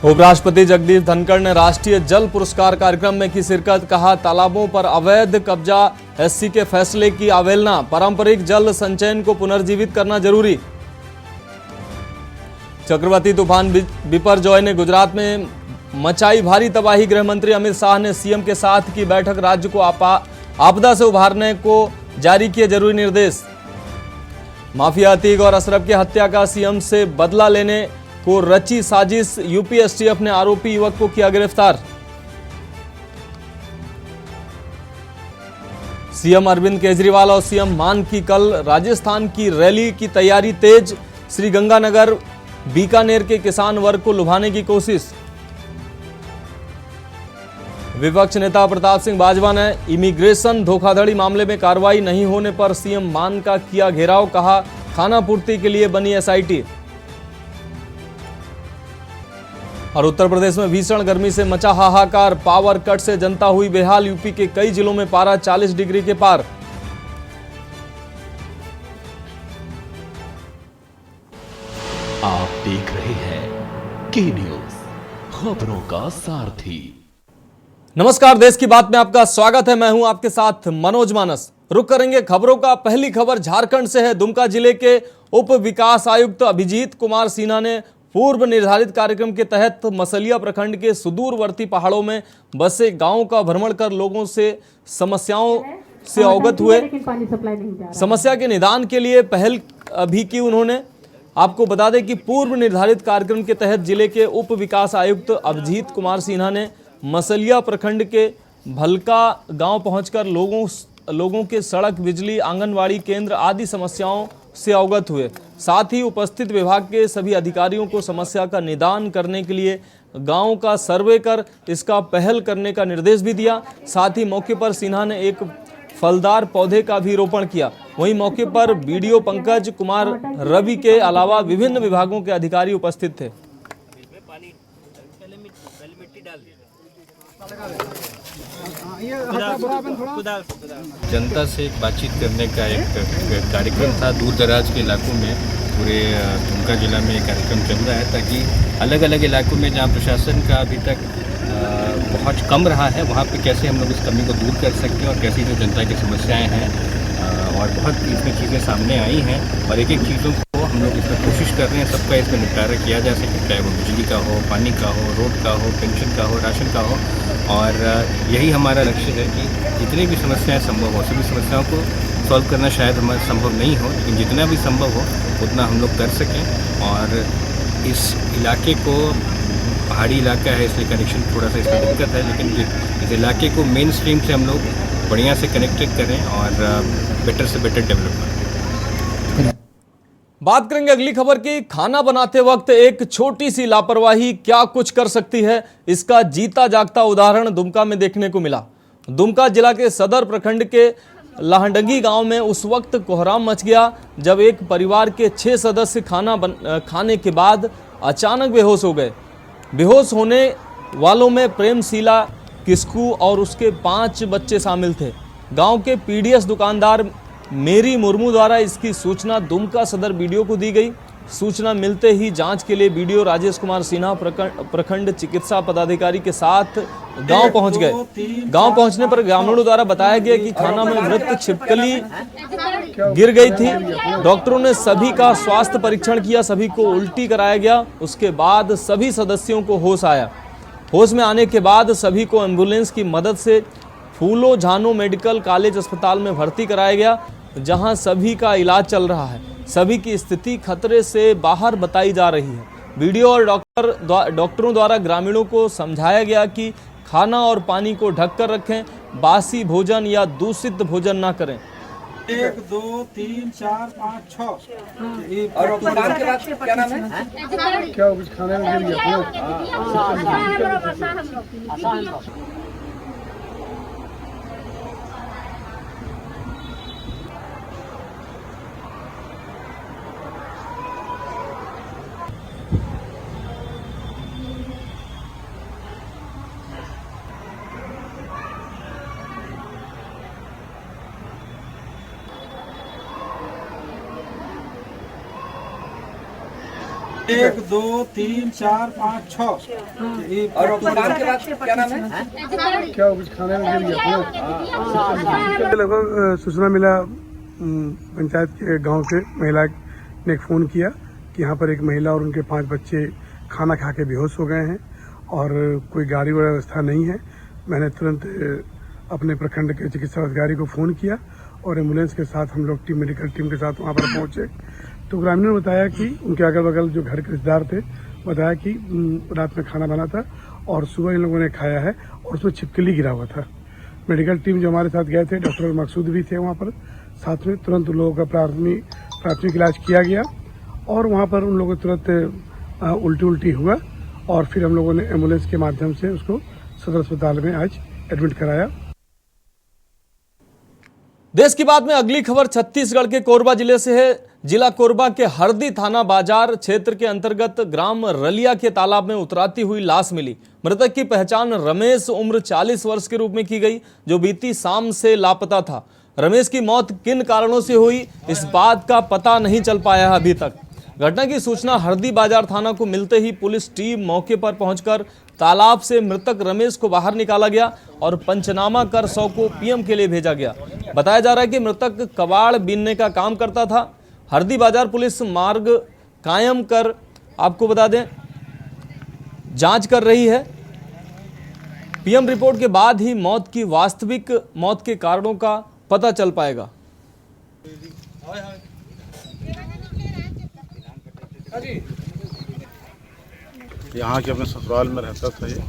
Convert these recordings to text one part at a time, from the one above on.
उपराष्ट्रपति जगदीप धनखड़ ने राष्ट्रीय जल पुरस्कार कार्यक्रम में की शिरकत। कहा, तालाबों पर अवैध कब्जा एससी के फैसले की अवहेलना, पारंपरिक जल संचयन को पुनर्जीवित करना जरूरी। चक्रवाती तूफान बिपरजॉय ने गुजरात में मचाई भारी तबाही। गृह मंत्री अमित शाह ने सीएम के साथ की बैठक। राज्य को आपदा से उभारने को जारी किए जरूरी निर्देश। माफिया अतीक और अशरफ की हत्या का सीएम से बदला लेने को रची साजिश। यूपी एसटीएफ ने आरोपी युवक को किया गिरफ्तार। सीएम अरविंद केजरीवाल और सीएम मान की कल राजस्थान की रैली की तैयारी तेज। श्रीगंगानगर बीकानेर के किसान वर्ग को लुभाने की कोशिश। विपक्ष नेता प्रताप सिंह बाजवा ने इमिग्रेशन धोखाधड़ी मामले में कार्रवाई नहीं होने पर सीएम मान का किया घेराव। कहा, खानापूर्ति के लिए बनी एसआईटी। और उत्तर प्रदेश में भीषण गर्मी से मचा हाहाकार। पावर कट से जनता हुई बेहाल। यूपी के कई जिलों में पारा 40 डिग्री के पार। आप देख रहे हैं के न्यूज, खबरों का सारथी। नमस्कार, देश की बात में आपका स्वागत है। मैं हूं आपके साथ मनोज मानस। रुक करेंगे खबरों का। पहली खबर झारखंड से है। दुमका जिले के उप विकास आयुक्त अभिजीत कुमार सिन्हा ने पूर्व निर्धारित कार्यक्रम के तहत मसलिया प्रखंड के सुदूरवर्ती पहाड़ों में बसे गांवों का भ्रमण कर लोगों से समस्याओं से अवगत हुए। समस्या के निदान के लिए पहल भी की उन्होंने। आपको बता दें कि पूर्व निर्धारित कार्यक्रम के तहत जिले के उप विकास आयुक्त अभिजीत कुमार सिन्हा ने मसलिया प्रखंड के भलका गांव पहुंचकर लोगों के सड़क, बिजली, आंगनवाड़ी केंद्र आदि समस्याओं से अवगत हुए। साथ ही उपस्थित विभाग के सभी अधिकारियों को समस्या का निदान करने के लिए गांव का सर्वे कर इसका पहल करने का निर्देश भी दिया। साथ ही मौके पर सिन्हा ने एक फलदार पौधे का भी रोपण किया। वहीं मौके पर बीडीओ पंकज कुमार रवि के अलावा विभिन्न विभागों के अधिकारी उपस्थित थे। जनता से बातचीत करने का एक कार्यक्रम था। दूर दराज के इलाकों में पूरे दुमका जिला में कार्यक्रम चल रहा है ताकि अलग अलग इलाकों में जहां प्रशासन का अभी तक पहुंच कम रहा है वहां पे कैसे हम लोग इस कमी को दूर कर सकते हैं और कैसी जो जनता की समस्याएं हैं और बहुत इसमें चीज़ें सामने आई हैं और एक एक चीज़ों को हम लोग इसमें कोशिश कर रहे हैं सबका इसमें निपटारा किया जा सके, चाहे वो बिजली का हो, पानी का हो, रोड का हो, पेंशन का हो, राशन का हो। और यही हमारा लक्ष्य है कि जितनी भी समस्याएं संभव हो, सभी समस्याओं को सॉल्व करना शायद हमारा संभव नहीं हो, लेकिन जितना भी संभव हो उतना हम लोग कर सकें। और इस इलाके को पहाड़ी इलाका है इसलिए कनेक्शन थोड़ा सा इसमें दिक्कत है, लेकिन इस इलाके को मेन स्ट्रीम से हम लोग बढ़िया से कनेक्टेड करें और बेटर से बेटर डेवलप करें। बात करेंगे अगली खबर की। खाना बनाते वक्त एक छोटी सी लापरवाही क्या कुछ कर सकती है, इसका जीता जागता उदाहरण दुमका में देखने को मिला। दुमका जिला के सदर प्रखंड के लाहडंगी गांव में उस वक्त कोहराम मच गया जब एक परिवार के 6 सदस्य खाने के बाद अचानक बेहोश हो गए। बेहोश होने वालों में प्रेमशीला किस्कू और उसके 5 बच्चे शामिल थे। गांव के पीडीएस दुकानदार मेरी मुर्मू द्वारा इसकी सूचना दुमका सदर बीडीओ को दी गई। सूचना मिलते ही जांच के लिए बीडीओ राजेश कुमार सिन्हा प्रखंड चिकित्सा पदाधिकारी के साथ गांव पहुंच गए। गांव पहुंचने पर ग्रामीणों द्वारा बताया गया कि खाना में मृत छिपकली गिर गई थी। डॉक्टरों ने सभी का स्वास्थ्य परीक्षण किया, सभी को उल्टी कराया गया। उसके बाद सभी सदस्यों को होश आया। होश में आने के बाद सभी को एम्बुलेंस की मदद से फूलो झानो मेडिकल कॉलेज अस्पताल में भर्ती कराया गया, जहां सभी का इलाज चल रहा है। सभी की स्थिति खतरे से बाहर बताई जा रही है। बीडीओ और डॉक्टरों द्वारा ग्रामीणों को समझाया गया कि खाना और पानी को ढककर रखें, बासी भोजन या दूषित भोजन ना करें। 1 2 3 4 5 6 और के बाद क्या नाम है? क्या कुछ खाने में गिर गया? 1 2 3 4 5 6। और तूफान के बाद क्या नाम है? क्या कुछ खाने में गिर गया? लगभग सूचना मिला पंचायत के गांव से महिला ने एक फ़ोन किया कि यहाँ पर एक महिला और उनके 5 बच्चे खाना खा के बेहोश हो गए हैं और कोई गाड़ी व्यवस्था नहीं है। मैंने तुरंत अपने प्रखंड के चिकित्सा अधिकारी को फ़ोन किया और एम्बुलेंस के साथ हम लोग मेडिकल टीम के साथ वहाँ पर पहुँचे तो ग्रामीणों ने बताया कि उनके अगल बगल जो घर के रिश्तेदार थे बताया कि रात में खाना बना था और सुबह इन लोगों ने खाया है और उसमें छिपकली गिरा हुआ था। मेडिकल टीम जो हमारे साथ गए थे, डॉक्टर मकसूद भी थे वहाँ पर साथ में, तुरंत उन लोगों का प्राथमिक इलाज किया गया और वहाँ पर उन लोगों को तुरंत उल्टी हुआ और फिर हम लोगों ने एम्बुलेंस के माध्यम से उसको सदर अस्पताल में आज एडमिट कराया। देश की बात में अगली खबर छत्तीसगढ़ के कोरबा जिले से है। जिला कोरबा के हरदी थाना बाजार क्षेत्र के अंतर्गत ग्राम रलिया के तालाब में उतराती हुई लाश मिली। मृतक की पहचान रमेश उम्र 40 वर्ष के रूप में की गई, जो बीती शाम से लापता था। रमेश की मौत किन कारणों से हुई, इस बात का पता नहीं चल पाया है अभी तक। घटना की सूचना हरदी बाजार थाना को मिलते ही पुलिस टीम मौके पर पहुंचकर तालाब से मृतक रमेश को बाहर निकाला गया और पंचनामा कर शव को पीएम के लिए भेजा गया। बताया जा रहा है कि मृतक कबाड़ बीनने का काम करता था। हरदी बाजार पुलिस मार्ग कायम कर, आपको बता दें, जांच कर रही है। पीएम रिपोर्ट के बाद ही मौत की वास्तविक मौत के कारणों का पता चल पाएगा। यहाँ के अपने ससुराल में रहता था ये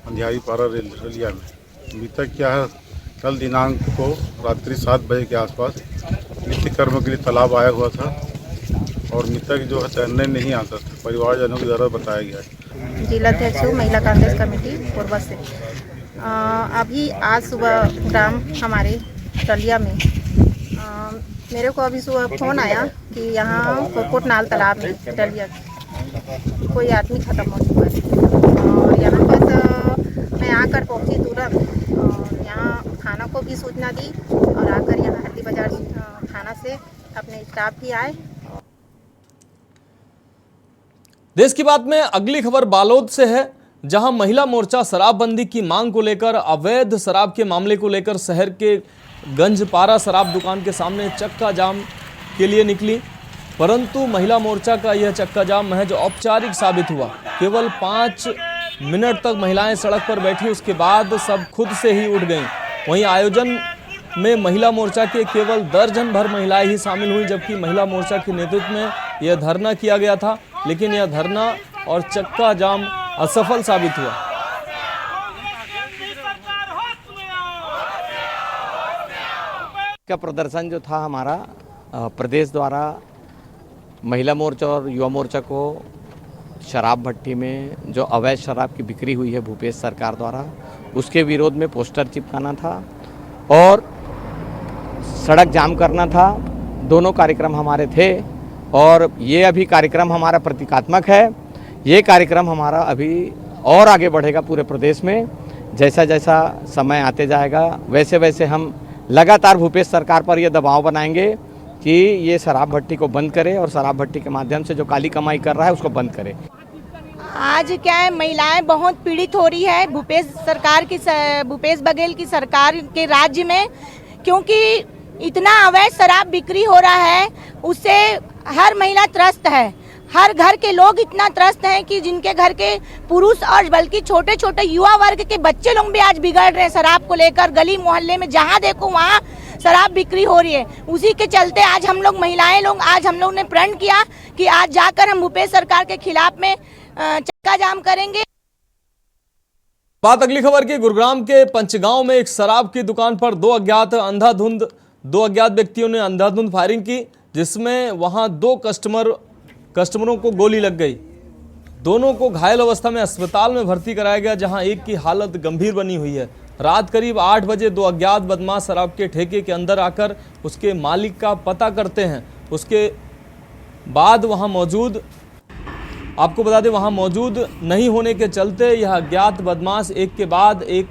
अंधियारी पारा रलिया में। मृतक क्या है, कल दिनांक को रात्रि 7 बजे के आसपास नित्य कर्म के लिए तालाब आया हुआ था और मृतक जो है तैरने नहीं आता था, परिवारजनों के द्वारा बताया गया है। जिलाध्यक्ष महिला कांग्रेस कमेटी कोरबा से अभी आज सुबह ग्राम हमारे रलिया में मेरे को अभी सुबह फ़ोन आया कि यहाँ कोटनाल तालाब में रलिया कोई आदमी खत्म हो चुका है और यहाँ पर मैं आकर पहुँची तुरंत और यहाँ थाना को भी सूचना दी और आकर यहाँ हरदी बाजार थाना से अपने स्टाफ भी आए। देश की बात में अगली खबर बालोद से है, जहां महिला मोर्चा शराबबंदी की मांग को लेकर अवैध शराब के मामले को लेकर शहर के गंजपारा शराब दुकान के सामने चक्का जाम के लिए निकली, परंतु महिला मोर्चा का यह चक्का जाम महज औपचारिक साबित हुआ। केवल 5 मिनट तक महिलाएं सड़क पर बैठी, उसके बाद सब खुद से ही उठ गईं। वहीं आयोजन में महिला मोर्चा के केवल दर्जन भर महिलाएं ही शामिल हुई, जबकि महिला मोर्चा के नेतृत्व में यह धरना किया गया था, लेकिन यह धरना और चक्का जाम असफल साबित हुआ। का प्रदर्शन जो था हमारा प्रदेश द्वारा महिला मोर्चा और युवा मोर्चा को शराब भट्टी में जो अवैध शराब की बिक्री हुई है भूपेश सरकार द्वारा, उसके विरोध में पोस्टर चिपकाना था और सड़क जाम करना था। दोनों कार्यक्रम हमारे थे और ये अभी कार्यक्रम हमारा प्रतीकात्मक है। ये कार्यक्रम हमारा अभी और आगे बढ़ेगा पूरे प्रदेश में। जैसा जैसा समय आते जाएगा वैसे वैसे हम लगातार भूपेश सरकार पर यह दबाव बनाएंगे कि ये शराब भट्टी को बंद करे और शराब भट्टी के माध्यम से जो काली कमाई कर रहा है उसको बंद करे। आज क्या है, महिलाएं बहुत पीड़ित हो रही है भूपेश बघेल की सरकार के राज्य में, क्योंकि इतना अवैध शराब बिक्री हो रहा है, उससे हर महिला त्रस्त है। हर घर के लोग इतना त्रस्त हैं कि जिनके घर के पुरुष और बल्कि छोटे छोटे युवा वर्ग के बच्चे लोग भी आज बिगड़ रहे हैं शराब को लेकर। गली मोहल्ले में जहां देखो वहां शराब बिक्री हो रही है। उसी के चलते आज हम लोग महिलाएं लोग आज हम लोग ने प्रण किया कि आज जाकर हम भूपेश सरकार के खिलाफ में चक्का जाम करेंगे। बात अगली खबर की। गुरुग्राम के पंचगांव में एक शराब की दुकान पर दो अज्ञात व्यक्तियों ने अंधाधुंध फायरिंग की, जिसमें वहां 2 कस्टमरों को गोली लग गई। दोनों को घायल अवस्था में अस्पताल में भर्ती कराया गया, जहां एक की हालत गंभीर बनी हुई है। रात करीब 8 बजे 2 अज्ञात बदमाश शराब के ठेके के अंदर आकर उसके मालिक का पता करते हैं। उसके बाद वहां मौजूद, आपको बता दें, वहां मौजूद नहीं होने के चलते यह अज्ञात बदमाश एक के बाद एक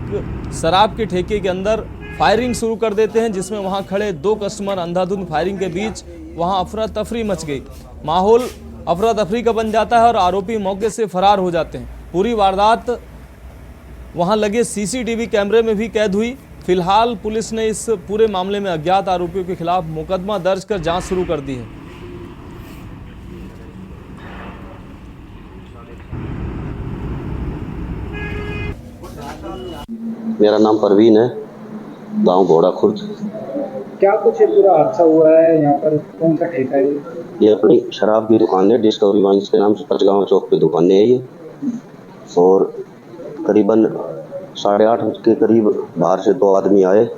शराब के ठेके के अंदर फायरिंग शुरू कर देते हैं, जिसमें वहां खड़े 2 कस्टमर अंधाधुंध फायरिंग के बीच वहां अफरा तफरी मच गई। माहौल अफरा तफरी का बन जाता है और आरोपी मौके से फरार हो जाते हैं। पूरी वारदात वहां लगे सीसीटीवी कैमरे में भी कैद हुई। फिलहाल पुलिस ने इस पूरे मामले में अज्ञात आरोपियों के खिलाफ मुकदमा दर्ज कर जांच शुरू कर दी है। मेरा नाम परवीन है, गांव घोड़ा खुर्द। क्या कुछ पूरा हादसा हुआ है यहाँ पर, कौन सा ठेका है? ये अपनी शराब की दुकान है, डिस्कवरी वाइन्स के नाम से पंचगांव चौक पे दुकान है ये। और करीबन 8:30 के करीब बाहर से 2 आदमी आए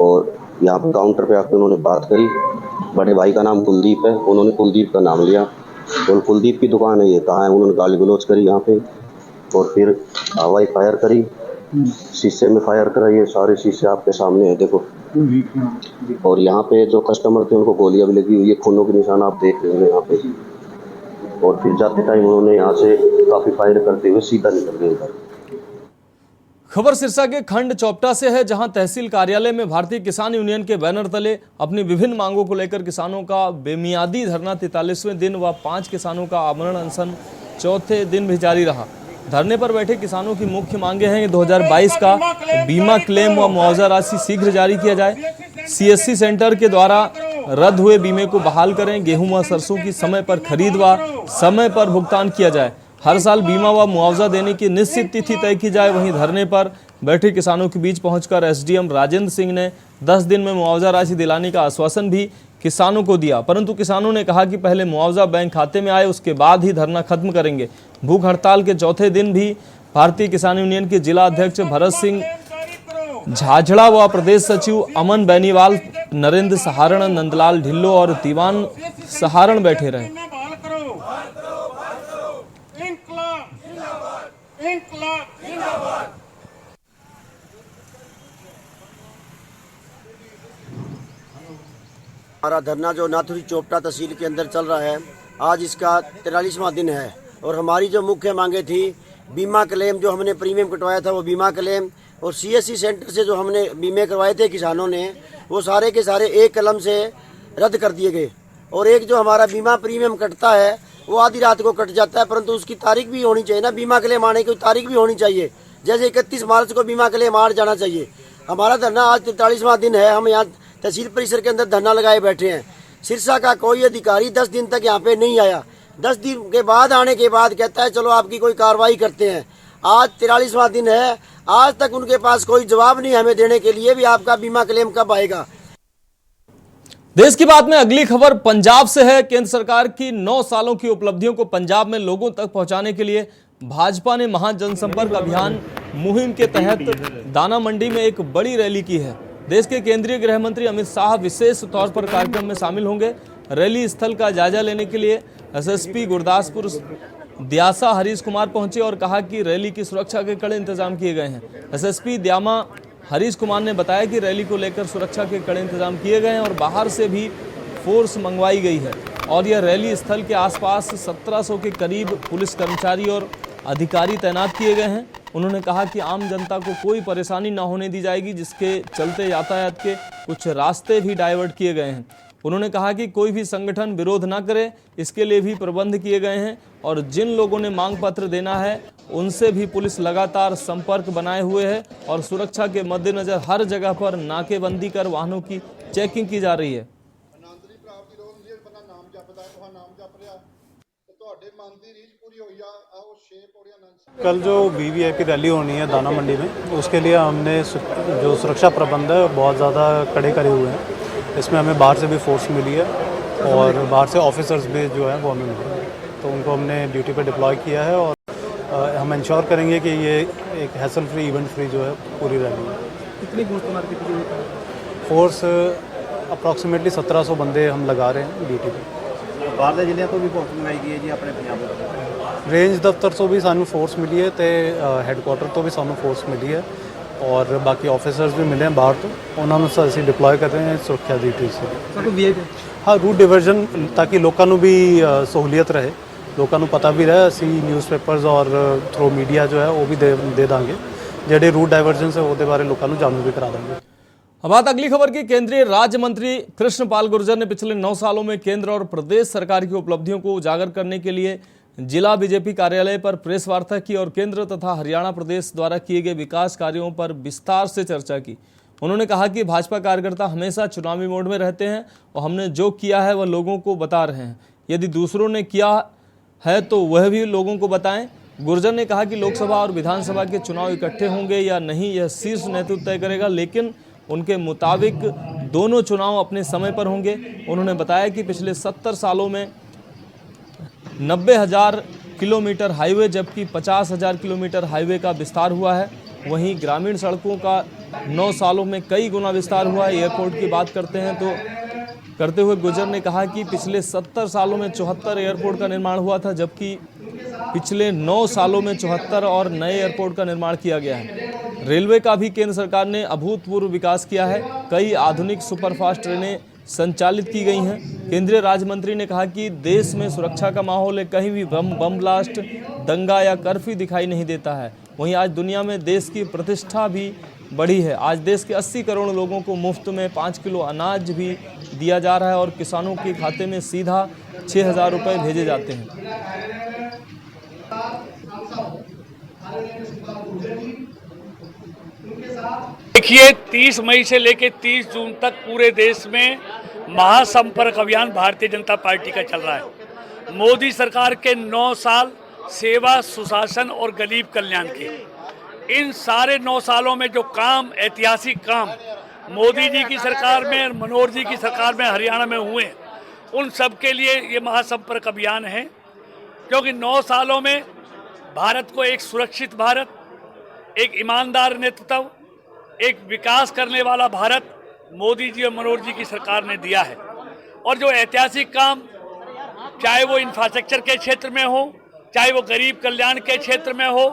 और यहाँ पे काउंटर पे आकर उन्होंने बात करी। बड़े भाई का नाम कुलदीप है, उन्होंने कुलदीप का नाम लिया और कुलदीप की दुकान है ये, कहाँ है, उन्होंने गाली गलौज करी यहाँ पे। और फिर हवाई फायर करी, शीशे में फायर करा, ये सारे शीशे आपके सामने है देखो। और यहाँ पे जो कस्टमर थे उनको गोलियां भी लगी हुई है, खूनों के निशान आप देख रहे हैं यहाँ पे। और फिर जाते टाइम उन्होंने यहाँ से काफी फायर करते हुए सीधा निकल गए इधर। खबर सिरसा के खंड चौपटा से है, जहां तहसील कार्यालय में भारतीय किसान यूनियन के बैनर तले अपनी विभिन्न मांगों को लेकर किसानों का बेमियादी धरना 43वें दिन व 5 किसानों का आमरण अनशन चौथे दिन भी जारी रहा। धरने पर बैठे किसानों की मुख्य मांगे हैं कि 2022 का बीमा क्लेम व मुआवजा राशि शीघ्र जारी किया जाए, सीएससी सेंटर के द्वारा रद्द हुए बीमे को बहाल करें, गेहूं व सरसों की समय पर खरीद व समय पर भुगतान किया जाए, हर साल बीमा व मुआवजा देने की निश्चित तिथि तय की जाए। वहीं धरने पर बैठे किसानों के बीच पहुंचकर एसडीएम राजेंद्र सिंह ने 10 दिन में मुआवजा राशि दिलाने का आश्वासन भी किसानों को दिया, परंतु किसानों ने कहा कि पहले मुआवजा बैंक खाते में आए, उसके बाद ही धरना खत्म करेंगे। भूख हड़ताल के चौथे दिन भी भारतीय किसान यूनियन के जिला अध्यक्ष भरत सिंह झाझड़ा व प्रदेश सचिव अमन बेनीवाल, नरेंद्र सहारण, नंदलाल ढिल्लो और दीवान सहारण बैठे रहे। हमारा धरना जो नाथुरी चौपटा तहसील के अंदर चल रहा है, आज इसका 43वां दिन है। और हमारी जो मुख्य मांगे थी, बीमा क्लेम जो हमने प्रीमियम कटवाया था वो बीमा क्लेम, और सीएससी सेंटर से जो हमने बीमे करवाए थे किसानों ने, वो सारे के सारे एक कलम से रद्द कर दिए गए। और एक जो हमारा बीमा प्रीमियम कटता है वो आधी रात को कट जाता है, परंतु उसकी तारीख भी होनी चाहिए ना, बीमा क्लेम आने की तारीख भी होनी चाहिए। जैसे 31 मार्च को बीमा क्लेम आ जाना चाहिए। हमारा धरना आज 43वां दिन है, हम यहाँ तहसील परिसर के अंदर धरना लगाए बैठे हैं। सिरसा का कोई अधिकारी 10 दिन तक यहाँ पे नहीं आया। 10 दिन के बाद आने के बाद कहता है चलो आपकी कोई कार्रवाई करते हैं। आज 43वां दिन है, आज तक उनके पास कोई जवाब नहीं हमें देने के लिए भी आपका बीमा क्लेम कब आएगा। देश की बात में अगली खबर पंजाब से है। केंद्र सरकार की 9 सालों की उपलब्धियों को पंजाब में लोगों तक पहुंचाने के लिए भाजपा ने महाजनसंपर्क अभियान मुहिम के तहत दाना मंडी में एक बड़ी रैली की है। देश के केंद्रीय गृह मंत्री अमित शाह विशेष तौर पर कार्यक्रम में शामिल होंगे। रैली स्थल का जायजा लेने के लिए एसएसपी गुरदासपुर द्यासा हरीश कुमार पहुंचे और कहा कि रैली की सुरक्षा के कड़े इंतजाम किए गए हैं। एसएसपी द्यामा हरीश कुमार ने बताया कि रैली को लेकर सुरक्षा के कड़े इंतजाम किए गए हैं और बाहर से भी फोर्स मंगवाई गई है और यह रैली स्थल के आसपास 1700 के करीब पुलिस कर्मचारी और अधिकारी तैनात किए गए हैं। उन्होंने कहा कि आम जनता को कोई परेशानी न होने दी जाएगी, जिसके चलते यातायात के कुछ रास्ते भी डाइवर्ट किए गए हैं। उन्होंने कहा कि कोई भी संगठन विरोध न करे, इसके लिए भी प्रबंध किए गए हैं और जिन लोगों ने मांग पत्र देना है उनसे भी पुलिस लगातार संपर्क बनाए हुए है और सुरक्षा के मद्देनजर हर जगह पर नाकेबंदी कर वाहनों की चेकिंग की जा रही है। कल जो वीवीआईपी रैली होनी है दाना मंडी में, उसके लिए हमने जो सुरक्षा प्रबंध है बहुत ज़्यादा कड़े करे हुए हैं। इसमें हमें बाहर से भी फोर्स मिली है और बाहर से ऑफिसर्स भी जो है वो हमें मिले हैं, तो उनको हमने ड्यूटी पे डिप्लॉय किया है और हम इंश्योर करेंगे कि ये एक हैसल फ्री, इवेंट फ्री जो है पूरी रैली है। कितनी फोर्स अप्रॉक्सीमेटली 1700 बंदे हम लगा रहे हैं ड्यूटी पे। बाहर जिले तो भी फोर्स मंगाई गई है जी अपने पंजाब रेंज दफ्तर ਤੋਂ भी सानू फोर्स मिली है, तो हैडकुआटर तो भी सानू फोर्स मिली है और बाकी ऑफिसर्स भी मिले हैं बाहर तो, उन्होंने असीं डिप्लॉय कर रहे हैं सुरक्षा ड्यूटी से। हाँ, रूट डिवर्जन ताकि लोगों को भी सहूलियत रहे, लोगों को पता भी रहे। असीं न्यूज़पेपर्स और थ्रू मीडिया जो है वो भी दे देंगे, ਜਿਹੜੇ रूट डाइवर्जन से वो बारे लोगों को जानू भी करा देंगे। अब बात अगली खबर की। केंद्रीय राज्य मंत्री कृष्णपाल गुर्जर ने पिछले 9 सालों में केंद्र और प्रदेश सरकार की उपलब्धियों को उजागर करने के लिए जिला बीजेपी कार्यालय पर प्रेस वार्ता की और केंद्र तथा हरियाणा प्रदेश द्वारा किए गए विकास कार्यों पर विस्तार से चर्चा की। उन्होंने कहा कि भाजपा कार्यकर्ता हमेशा चुनावी मोड में रहते हैं और हमने जो किया है वह लोगों को बता रहे हैं। यदि दूसरों ने किया है तो वह भी लोगों को बताएं। गुर्जर ने कहा कि लोकसभा और विधानसभा के चुनाव इकट्ठे होंगे या नहीं यह शीर्ष नेतृत्व तय करेगा, लेकिन उनके मुताबिक दोनों चुनाव अपने समय पर होंगे। उन्होंने बताया कि पिछले 70 सालों में 90,000 किलोमीटर हाईवे जबकि 50,000 किलोमीटर हाईवे का विस्तार हुआ है। वहीं ग्रामीण सड़कों का 9 सालों में कई गुना विस्तार हुआ है। एयरपोर्ट की बात करते हुए गुर्जर ने कहा कि पिछले 70 सालों में 74 एयरपोर्ट का निर्माण हुआ था, जबकि पिछले 9 सालों में 74 और नए एयरपोर्ट का निर्माण किया गया है। रेलवे का भी केंद्र सरकार ने अभूतपूर्व विकास किया है। कई आधुनिक सुपरफास्ट ट्रेनें संचालित की गई हैं। केंद्रीय राज्य मंत्री ने कहा कि देश में सुरक्षा का माहौल है, कहीं भी बम ब्लास्ट, दंगा या कर्फ्यू दिखाई नहीं देता है। वहीं आज दुनिया में देश की प्रतिष्ठा भी बढ़ी है। आज देश के 80 करोड़ लोगों को मुफ्त में 5 किलो अनाज भी दिया जा रहा है और किसानों के खाते में सीधा 6,000 रुपये भेजे जाते हैं। देखिए, 30 मई से लेकर 30 जून तक पूरे देश में महासंपर्क अभियान भारतीय जनता पार्टी का चल रहा है। मोदी सरकार के 9 साल सेवा, सुशासन और गरीब कल्याण के, इन सारे 9 सालों में जो काम, ऐतिहासिक काम मोदी जी की सरकार में और मनोहर जी की सरकार में हरियाणा में हुए, उन सब के लिए ये महासंपर्क अभियान है। क्योंकि 9 सालों में भारत को एक सुरक्षित भारत, एक ईमानदार नेतृत्व, एक विकास करने वाला भारत मोदी जी और मनोहर जी की सरकार ने दिया है। और जो ऐतिहासिक काम, चाहे वो इंफ्रास्ट्रक्चर के क्षेत्र में हो, चाहे वो गरीब कल्याण के क्षेत्र में हो,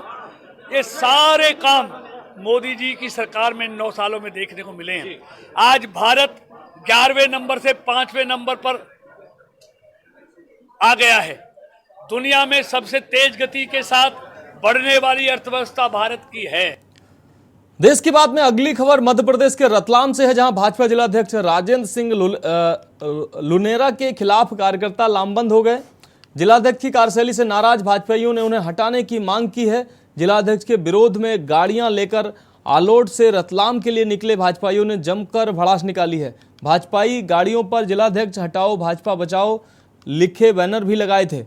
ये सारे काम मोदी जी की सरकार में 9 सालों में देखने को मिले हैं। आज भारत 11वें नंबर से 5वें नंबर पर आ गया है। दुनिया में सबसे तेज गति के साथ बढ़ने वाली अर्थव्यवस्था भारत की है। देश की बात में अगली खबर मध्य प्रदेश के रतलाम से है, जहां भाजपा जिलाध्यक्ष राजेंद्र सिंह लुनेरा के खिलाफ कार्यकर्ता लामबंद हो गए। जिलाध्यक्ष की कार्यशैली से नाराज भाजपाइयों ने उन्हें हटाने की मांग की है। जिलाध्यक्ष के विरोध में गाड़ियां लेकर आलोट से रतलाम के लिए निकले भाजपाइयों ने जमकर भड़ास निकाली है। भाजपाई गाड़ियों पर जिलाध्यक्ष हटाओ भाजपा बचाओ लिखे बैनर भी लगाए थे।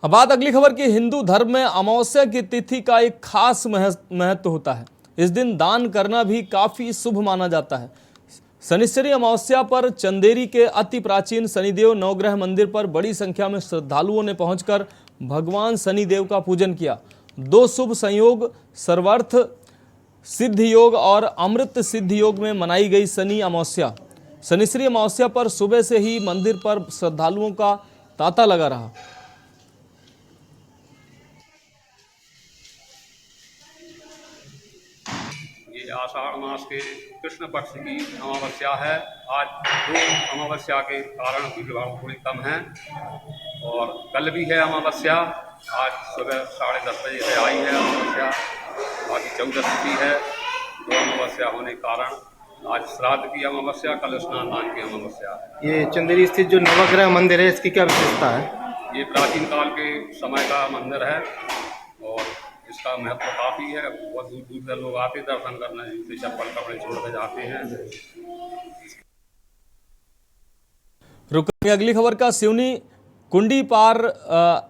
अब बात अगली खबर की। हिंदू धर्म में अमावस्या की तिथि का एक खास महत्व होता है। इस दिन दान करना भी काफी शुभ माना जाता है। शनिश्चरी अमावस्या पर चंदेरी के अति प्राचीन शनिदेव नवग्रह मंदिर पर बड़ी संख्या में श्रद्धालुओं ने पहुंचकर भगवान शनिदेव का पूजन किया। 2 शुभ संयोग सर्वार्थ सिद्ध योग और अमृत सिद्ध योग में मनाई गई शनि अमावस्या। शनिश्चरी अमावस्या पर सुबह से ही मंदिर पर श्रद्धालुओं का तांता लगा रहा। आषाढ़ मास के कृष्ण पक्ष की अमावस्या है। आज 2 अमावस्या के कारण भीड़ भाड़ थोड़ी कम है और कल भी है अमावस्या। आज सुबह 10:30 बजे से आई है अमावस्या। बाकी 14 तिथि है। 2 अमावस्या होने के कारण आज श्राद्ध की अमावस्या, कल स्नान दान की अमावस्या है। ये चंदेरी स्थित जो नवग्रह मंदिर है, इसकी क्या विशेषता है? ये प्राचीन काल के समय का मंदिर है और इसका महत्व काफ़ी है। बहुत दूर दूर से लोग आते दर्शन करने, जूते चप्पल कपड़े छोड़ कर जाते हैं। रुकेंगे अगली खबर का। सिवनी कुंडी पार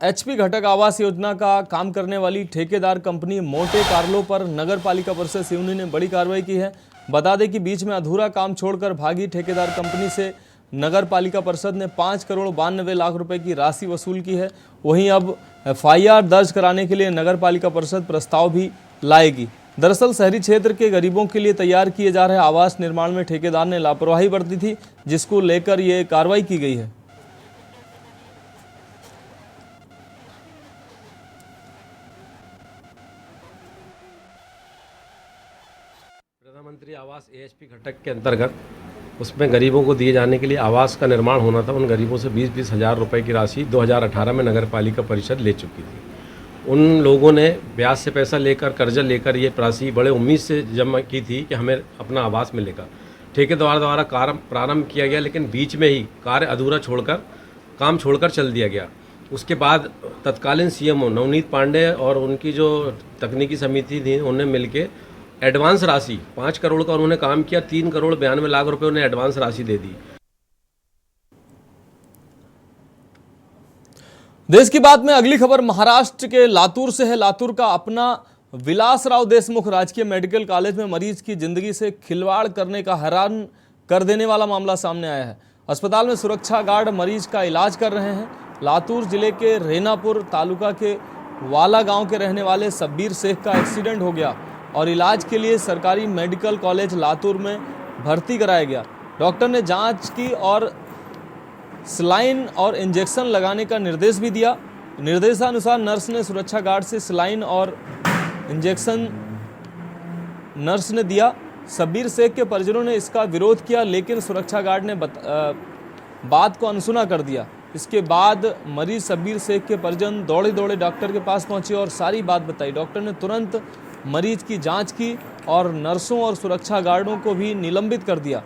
HP घटक आवास योजना का काम करने वाली ठेकेदार कंपनी मोटे कार्लो पर नगर पालिका परिषद सिवनी ने बड़ी कार्रवाई की है। बता दें कि बीच में अधूरा काम छोड़कर भागी ठेकेदार कंपनी से नगर पालिका परिषद ने 5 करोड़ 92 लाख रुपए की राशि वसूल की है। वहीं अब FIR दर्ज कराने के लिए नगर पालिका परिषद प्रस्ताव भी लाएगी। दरअसल शहरी क्षेत्र के गरीबों के लिए तैयार किए जा रहे आवास निर्माण में ठेकेदार ने लापरवाही बरती थी, जिसको लेकर ये कार्रवाई की गई है। प्रधानमंत्री आवास ASP घटक के अंतर्गत उसमें गरीबों को दिए जाने के लिए आवास का निर्माण होना था। उन गरीबों से 20-20 हज़ार रुपये की राशि 2018 में नगर पालिका परिषद ले चुकी थी। उन लोगों ने ब्याज से पैसा लेकर, कर्जा लेकर ये राशि बड़े उम्मीद से जमा की थी कि हमें अपना आवास मिलेगा। ठेकेदार द्वारा कार्य प्रारंभ किया गया, लेकिन बीच में ही कार्य अधूरा छोड़कर, काम छोड़कर चल दिया गया। उसके बाद तत्कालीन CMO नवनीत पांडे और उनकी जो तकनीकी समिति थी, उन्हें मिलके एडवांस राशि 5 करोड़ का उन्होंने काम किया। 3 करोड़ 92 लाख रुपए उन्हें एडवांस राशि दे दी। देश की बात में अगली खबर महाराष्ट्र के लातूर से है। लातूर का अपना विलासराव देशमुख राजकीय मेडिकल कॉलेज में मरीज की जिंदगी से खिलवाड़ करने का हैरान कर देने वाला मामला सामने आया है। अस्पताल में सुरक्षा गार्ड मरीज का इलाज कर रहे हैं। लातूर जिले के रेनापुर तालुका के वाला गांव के रहने वाले शब्बीर शेख का एक्सीडेंट हो गया और इलाज के लिए सरकारी मेडिकल कॉलेज लातूर में भर्ती कराया गया। डॉक्टर ने जांच की और सलाइन और इंजेक्शन लगाने का निर्देश भी दिया। निर्देशानुसार नर्स ने सुरक्षा गार्ड से सलाइन और इंजेक्शन नर्स ने दिया। शब्बीर शेख के परिजनों ने इसका विरोध किया, लेकिन सुरक्षा गार्ड ने बात को अनसुना कर दिया। इसके बाद मरीज शब्बीर शेख के परिजन दौड़े दौड़े डॉक्टर के पास पहुंचे और सारी बात बताई। डॉक्टर ने तुरंत मरीज की जांच की और नर्सों और सुरक्षा गार्डों को भी निलंबित कर दिया।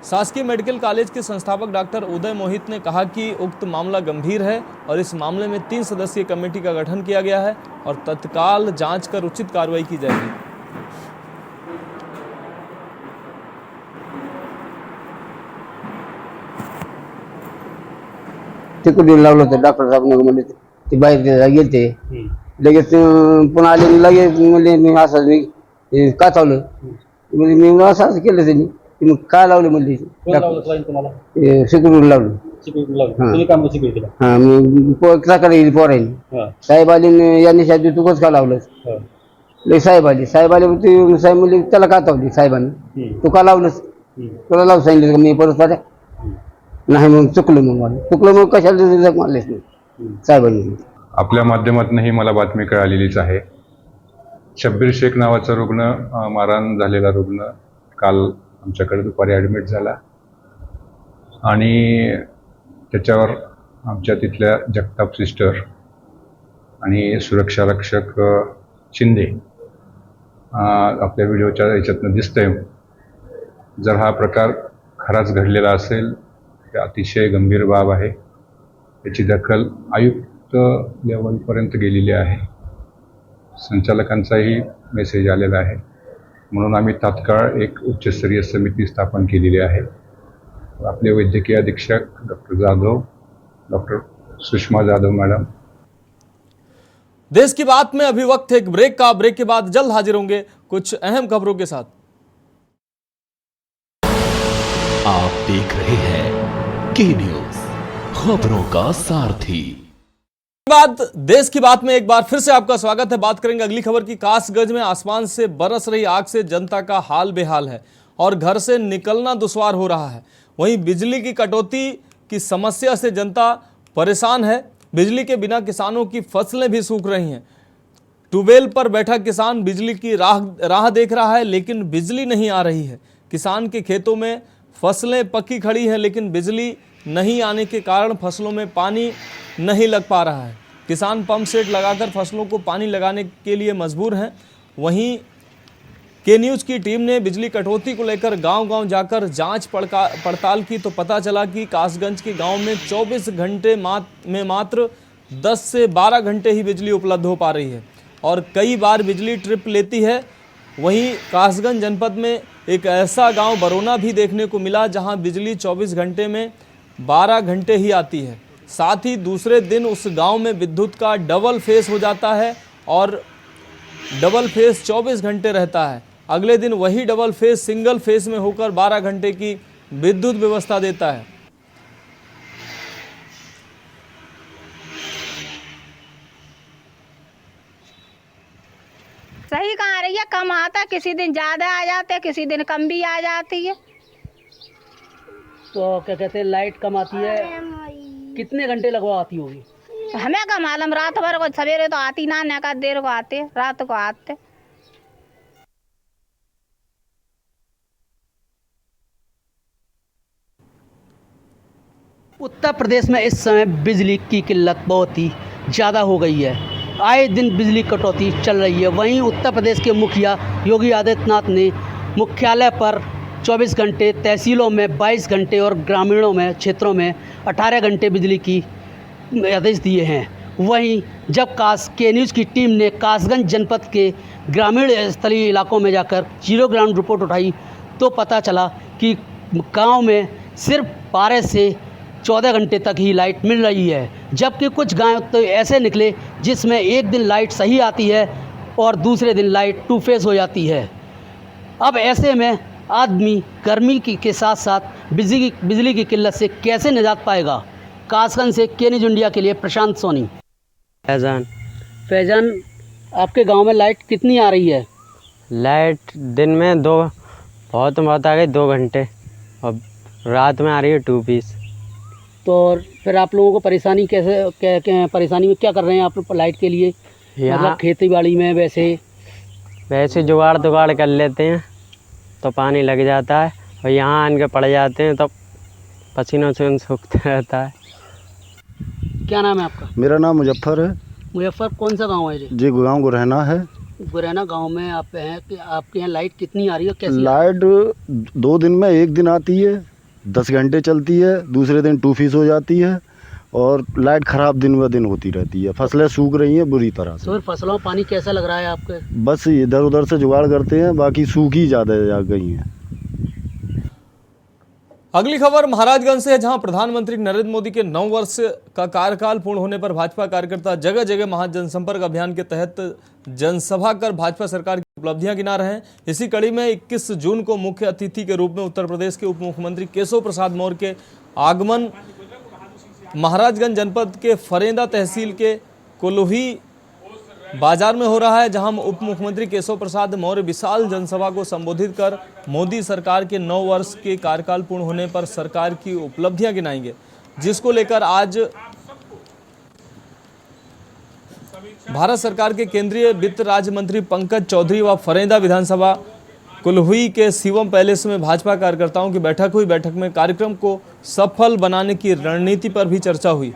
शासकीय मेडिकल कॉलेज के संस्थापक डॉक्टर उदय मोहित ने कहा कि उक्त मामला गंभीर है और इस मामले में 3 सदस्यीय कमेटी का गठन किया गया है और तत्काल जांच कर उचित कार्रवाई की जाएगी। तिकडून लावलं होतं डॉक्टर साहेब म्हणजे ते बाहेर गेलते लगेच पुन्हा आले लगेच म्हणजे मी असं मी का चावलं म्हणजे मी असं केलं त्यांनी मग काय लावलं म्हणजे सिक्युरिटी लावलं हां मी सकाळी गेली पोरायनी साहेब आली यांनी साहेब तू कसं का लावलं लई साहेब आली ती साहेब म्हणली त्याला का चावली साहेबांनी तू का लावलंस तुला लावून सांगितलं का मी परत पाहत्या नाही मग चुकलं मग कशाला मारलेच नाही साहेबांनी। आपल्या माध्यमातूनही मला बातमी कळालेलीच आहे। शब्बीर शेख नावाचा रुग्ण, मारहाण झालेला रुग्ण काल आमच्याकडे दुपारी ॲडमिट झाला आणि त्याच्यावर आमच्या तिथल्या जगताप सिस्टर आणि सुरक्षा रक्षक शिंदे आपल्या व्हिडिओच्या याच्यातनं दिसतंय। जर हा प्रकार खराच घडलेला असेल तर अतिशय गंभीर बाब आहे। याची दखल आयुक्त लेवलपर्यंत गेलेली आहे। संचालकांचाही मेसेज आलेला आहे, म्हणून आम्ही तात्काळ एक उच्चस्तरीय समिती स्थापन केलेली आहे। आपले वैद्यकीय अधीक्षक doctor Jadhav, doctor Sushma Jadhav madam. देश की बात में अभी वक्त है एक ब्रेक का। ब्रेक के बाद जल्द हाजिर होंगे कुछ अहम खबरों के साथ। आप देख रहे हैं के न्यूज, खबरों का सारथी। देश की बात में एक बार फिर से आपका स्वागत है। बात करेंगे अगली खबर की। कासगंज में आसमान से बरस रही आग से जनता का हाल बेहाल है और घर से निकलना दुश्वार हो रहा है। वहीं बिजली की कटौती की समस्या से जनता परेशान है। बिजली के बिना किसानों की फसलें भी सूख रही हैं। ट्यूबवेल पर बैठा किसान बिजली की राह देख रहा है, लेकिन बिजली नहीं आ रही है। किसान के खेतों में फसलें पकी खड़ी हैं, लेकिन बिजली नहीं आने के कारण फसलों में पानी नहीं लग पा रहा है। किसान पंप सेट लगाकर फसलों को पानी लगाने के लिए मजबूर हैं। वहीं के न्यूज़ की टीम ने बिजली कटौती को लेकर गांव-गांव जाकर जांच पड़ताल की तो पता चला कि कासगंज के गांव में 24 घंटे में मात्र 10 से 12 घंटे ही बिजली उपलब्ध हो पा रही है और कई बार बिजली ट्रिप लेती है। वहीं कासगंज जनपद में एक ऐसा गांव बरोना भी देखने को मिला जहां बिजली 24 घंटे में 12 घंटे ही आती है। साथ ही दूसरे दिन उस गांव में विद्युत का डबल फेस हो जाता है और डबल फेस 24 घंटे रहता है। अगले दिन वही डबल फेस सिंगल फेस में होकर 12 घंटे की विद्युत व्यवस्था देता है। सही कहाँ रही है, कम आता, किसी दिन ज़्यादा आ जाते हैं, किसी दिन कम भी आ जाती है। तो क्या कहते हैं, लाइट कम आती है, कितने घंटे लगवा आती होगी? हमें क्या मालूम, रात भर को सवेरे तो आती ना, देर को आते, रात को आते। उत्तर प्रदेश में इस समय बिजली की किल्लत बहुत ही ज़्यादा हो गई है। आए दिन बिजली कटौती चल रही है। वहीं उत्तर प्रदेश के मुखिया योगी आदित्यनाथ ने मुख्यालय पर 24 घंटे, तहसीलों में 22 घंटे और ग्रामीणों में क्षेत्रों में 18 घंटे बिजली की आदेश दिए हैं। वहीं जब के न्यूज़ की टीम ने कासगंज जनपद के ग्रामीण स्थलीय इलाकों में जाकर जीरो ग्राउंड रिपोर्ट उठाई तो पता चला कि गांव में सिर्फ 12 से 14 घंटे तक ही लाइट मिल रही है, जबकि कुछ गांव तो ऐसे निकले जिसमें एक दिन लाइट सही आती है और दूसरे दिन लाइट टू फेस हो जाती है। अब ऐसे में आदमी गर्मी के साथ साथ बिजली की किल्लत से कैसे निजात पाएगा। कासगंज से के न्यूज़ इंडिया के लिए प्रशांत सोनी। फैजान, आपके गांव में लाइट कितनी आ रही है? लाइट दिन में बहुत आ गई 2 घंटे और रात में आ रही है 2 पीस। तो फिर आप लोगों को परेशानी परेशानी में क्या कर रहे हैं आप लोग लाइट के लिए? मतलब खेती बाड़ी में वैसे जुगाड़ कर लेते हैं तो पानी लग जाता है और यहाँ आन के पड़ जाते हैं तो पसीनों से सूखते रहता है। क्या नाम है आपका? मेरा नाम मुजफ्फर है। मुजफ्फर, कौन सा गांव है जी? गांव गुरहना है। गुरहना गांव में आप हैं कि आपके यहाँ लाइट कितनी आ रही है? कैसी लाइट 2 दिन में 1 दिन आती है, 10 घंटे चलती है, दूसरे दिन 2 फीस हो जाती है और लाइट ख़राब दिन ब दिन होती रहती है। फसलें सूख रही हैं बुरी तरह से। तो फसलों में पानी कैसा लग रहा है आपके? बस इधर उधर से जुगाड़ करते हैं, बाकी सूखी ज़्यादा जा गई हैं। अगली खबर महाराजगंज से है, जहां प्रधानमंत्री नरेंद्र मोदी के 9 वर्ष का कार्यकाल पूर्ण होने पर भाजपा कार्यकर्ता जगह जगह महाजनसंपर्क अभियान के तहत जनसभा कर भाजपा सरकार की उपलब्धियां गिना रहे हैं। इसी कड़ी में 21 जून को मुख्य अतिथि के रूप में उत्तर प्रदेश के उप मुख्यमंत्री केशव प्रसाद मौर्य के आगमन महाराजगंज जनपद के फरेंदा तहसील के कोल्ही बाजार में हो रहा है, जहां उप मुख्यमंत्री केशव प्रसाद मौर्य विशाल जनसभा को संबोधित कर मोदी सरकार के 9 वर्ष के कार्यकाल पूर्ण होने पर सरकार की उपलब्धियां गिनाएंगे, जिसको लेकर आज भारत सरकार के केंद्रीय वित्त राज्य मंत्री पंकज चौधरी व फरेंदा विधानसभा कुल्हुई के शिवम पैलेस में भाजपा कार्यकर्ताओं की बैठक हुई। बैठक में कार्यक्रम को सफल बनाने की रणनीति पर भी चर्चा हुई।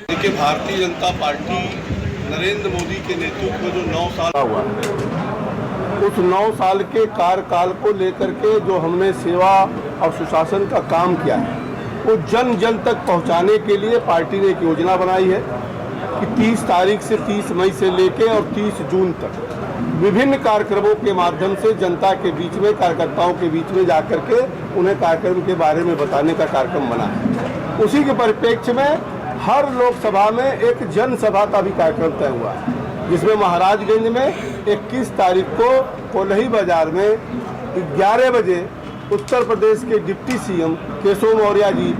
देखिए, भारतीय जनता पार्टी नरेंद्र मोदी के नेतृत्व में जो 9 साल हुआ है, उस 9 साल के कार्यकाल को लेकर के जो हमने सेवा और सुशासन का काम किया है वो जन जन तक पहुंचाने के लिए पार्टी ने एक योजना बनाई है कि 30 तारीख से 30 मई से लेके और 30 जून तक विभिन्न कार्यक्रमों के माध्यम से जनता के बीच में, कार्यकर्ताओं के बीच में जाकर के उन्हें कार्यक्रम के बारे में बताने का कार्यक्रम बना है। उसी के परिप्रेक्ष्य में हर लोकसभा में एक जनसभा का भी कार्यक्रम तय हुआ है, जिसमें महाराजगंज में 21 तारीख को कोल्ही बाजार में 11 बजे उत्तर प्रदेश के deputy CM Keshav Maurya ji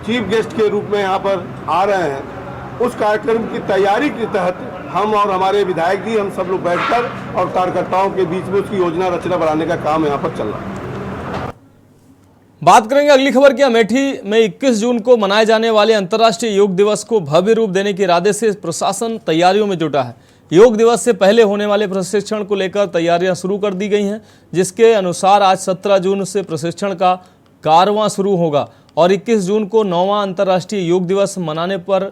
chief guest के रूप में यहाँ पर आ रहे हैं। उस कार्यक्रम की तैयारी के तहत हम और हमारे विधायक जी, हम सब लोग बैठकर और कार्यकर्ताओं के बीच में उसकी योजना रचना बनाने का काम यहाँ पर चल रहा है। बात करेंगे अगली खबर की। अमेठी में 21 जून को मनाए जाने वाले अंतर्राष्ट्रीय योग दिवस को भव्य रूप देने के इरादे से प्रशासन तैयारियों में जुटा है। योग दिवस से पहले होने वाले प्रशिक्षण को लेकर तैयारियां शुरू कर दी गई हैं, जिसके अनुसार आज 17 जून से प्रशिक्षण का कारवां शुरू होगा और 21 जून को 9वां अंतर्राष्ट्रीय योग दिवस मनाने पर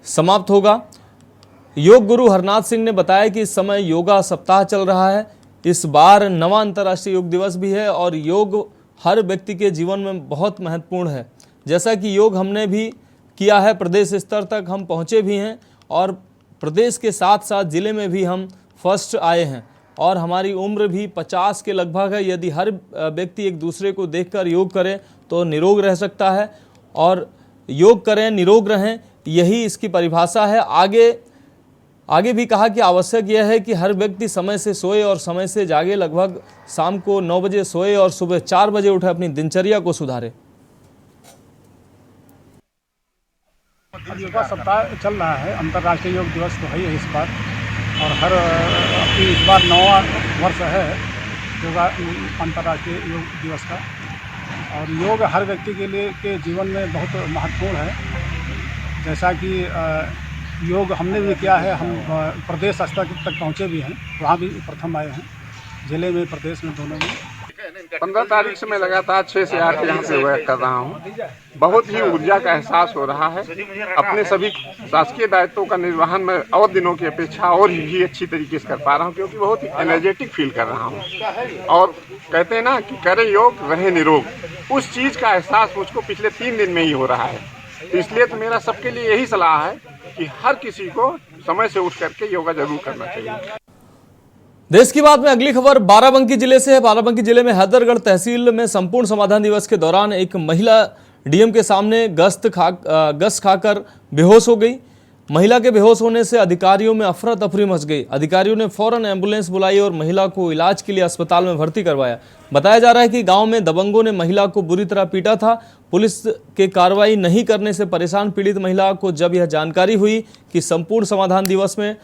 समाप्त होगा। योग गुरु हरनाथ सिंह ने बताया कि इस समय योगा सप्ताह चल रहा है। इस बार 9वां अंतर्राष्ट्रीय योग दिवस भी है और योग हर व्यक्ति के जीवन में बहुत महत्वपूर्ण है। जैसा कि योग हमने भी किया है, प्रदेश स्तर तक हम पहुँचे भी हैं और प्रदेश के साथ साथ ज़िले में भी हम फर्स्ट आए हैं और हमारी उम्र भी 50 के लगभग है। यदि हर व्यक्ति एक दूसरे को देखकर योग करे तो निरोग रह सकता है और योग करें निरोग रहें, यही इसकी परिभाषा है। आगे भी कहा कि आवश्यक यह है कि हर व्यक्ति समय से सोए और समय से जागे, लगभग शाम को 9 बजे सोए और सुबह 4 बजे उठे, अपनी दिनचर्या को सुधारे। योगा सप्ताह चल रहा है, अंतर्राष्ट्रीय योग दिवस तो है ही इस बार और हर इस बार 9वां वर्ष है योगा अंतर्राष्ट्रीय योग दिवस का और योग हर व्यक्ति के लिए के जीवन में बहुत महत्वपूर्ण है। जैसा कि योग हमने भी किया है। हम प्रदेश स्तर तक पहुँचे भी हैं, वहाँ भी प्रथम आए हैं, जिले में प्रदेश में दोनों में। 15 तारीख से मैं लगातार 6 से 8 यहाँ पे वर्क कर रहा हूँ। बहुत ही ऊर्जा का एहसास हो रहा है। अपने सभी शासकीय दायित्वों का निर्वहन में और दिनों की अपेक्षा और ही अच्छी तरीके से कर पा रहा हूँ, क्योंकि बहुत ही एनर्जेटिक फील कर रहा हूँ। और कहते हैं ना कि करे योग रहे निरोग, उस चीज़ का एहसास मुझको पिछले 3 दिन में ही हो रहा है। तो इसलिए तो मेरा सबके लिए यही सलाह है कि हर किसी को समय से उठ करके योगा जरूर करना चाहिए। देश की बात में अगली खबर बाराबंकी जिले से है। बाराबंकी जिले में हैदरगढ़ तहसील में संपूर्ण समाधान दिवस के दौरान एक महिला डीएम के सामने गश्त खाकर बेहोश हो गई। महिला के बेहोश होने से अधिकारियों में अफरा तफरी मच गई। अधिकारियों ने फौरन एम्बुलेंस बुलाई और महिला को इलाज के लिए अस्पताल में भर्ती करवाया। बताया जा रहा है कि गांव में दबंगों ने महिला को बुरी तरह पीटा था। पुलिस के कार्रवाई नहीं करने से परेशान पीड़ित महिला को जब यह जानकारी हुई कि संपूर्ण समाधान दिवस में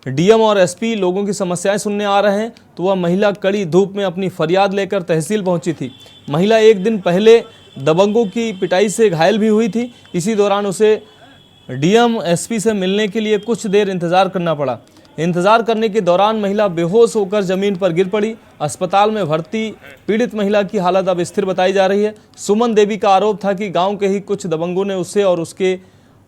डीएम और एसपी लोगों की समस्याएं सुनने आ रहे हैं, तो वह महिला कड़ी धूप में अपनी फरियाद लेकर तहसील पहुंची थी। महिला एक दिन पहले दबंगों की पिटाई से घायल भी हुई थी। इसी दौरान उसे डीएम एसपी से मिलने के लिए कुछ देर इंतजार करना पड़ा। इंतजार करने के दौरान महिला बेहोश होकर जमीन पर गिर पड़ी। अस्पताल में भर्ती पीड़ित महिला की हालत अब स्थिर बताई जा रही है। सुमन देवी का आरोप था कि गाँव के ही कुछ दबंगों ने उसे और उसके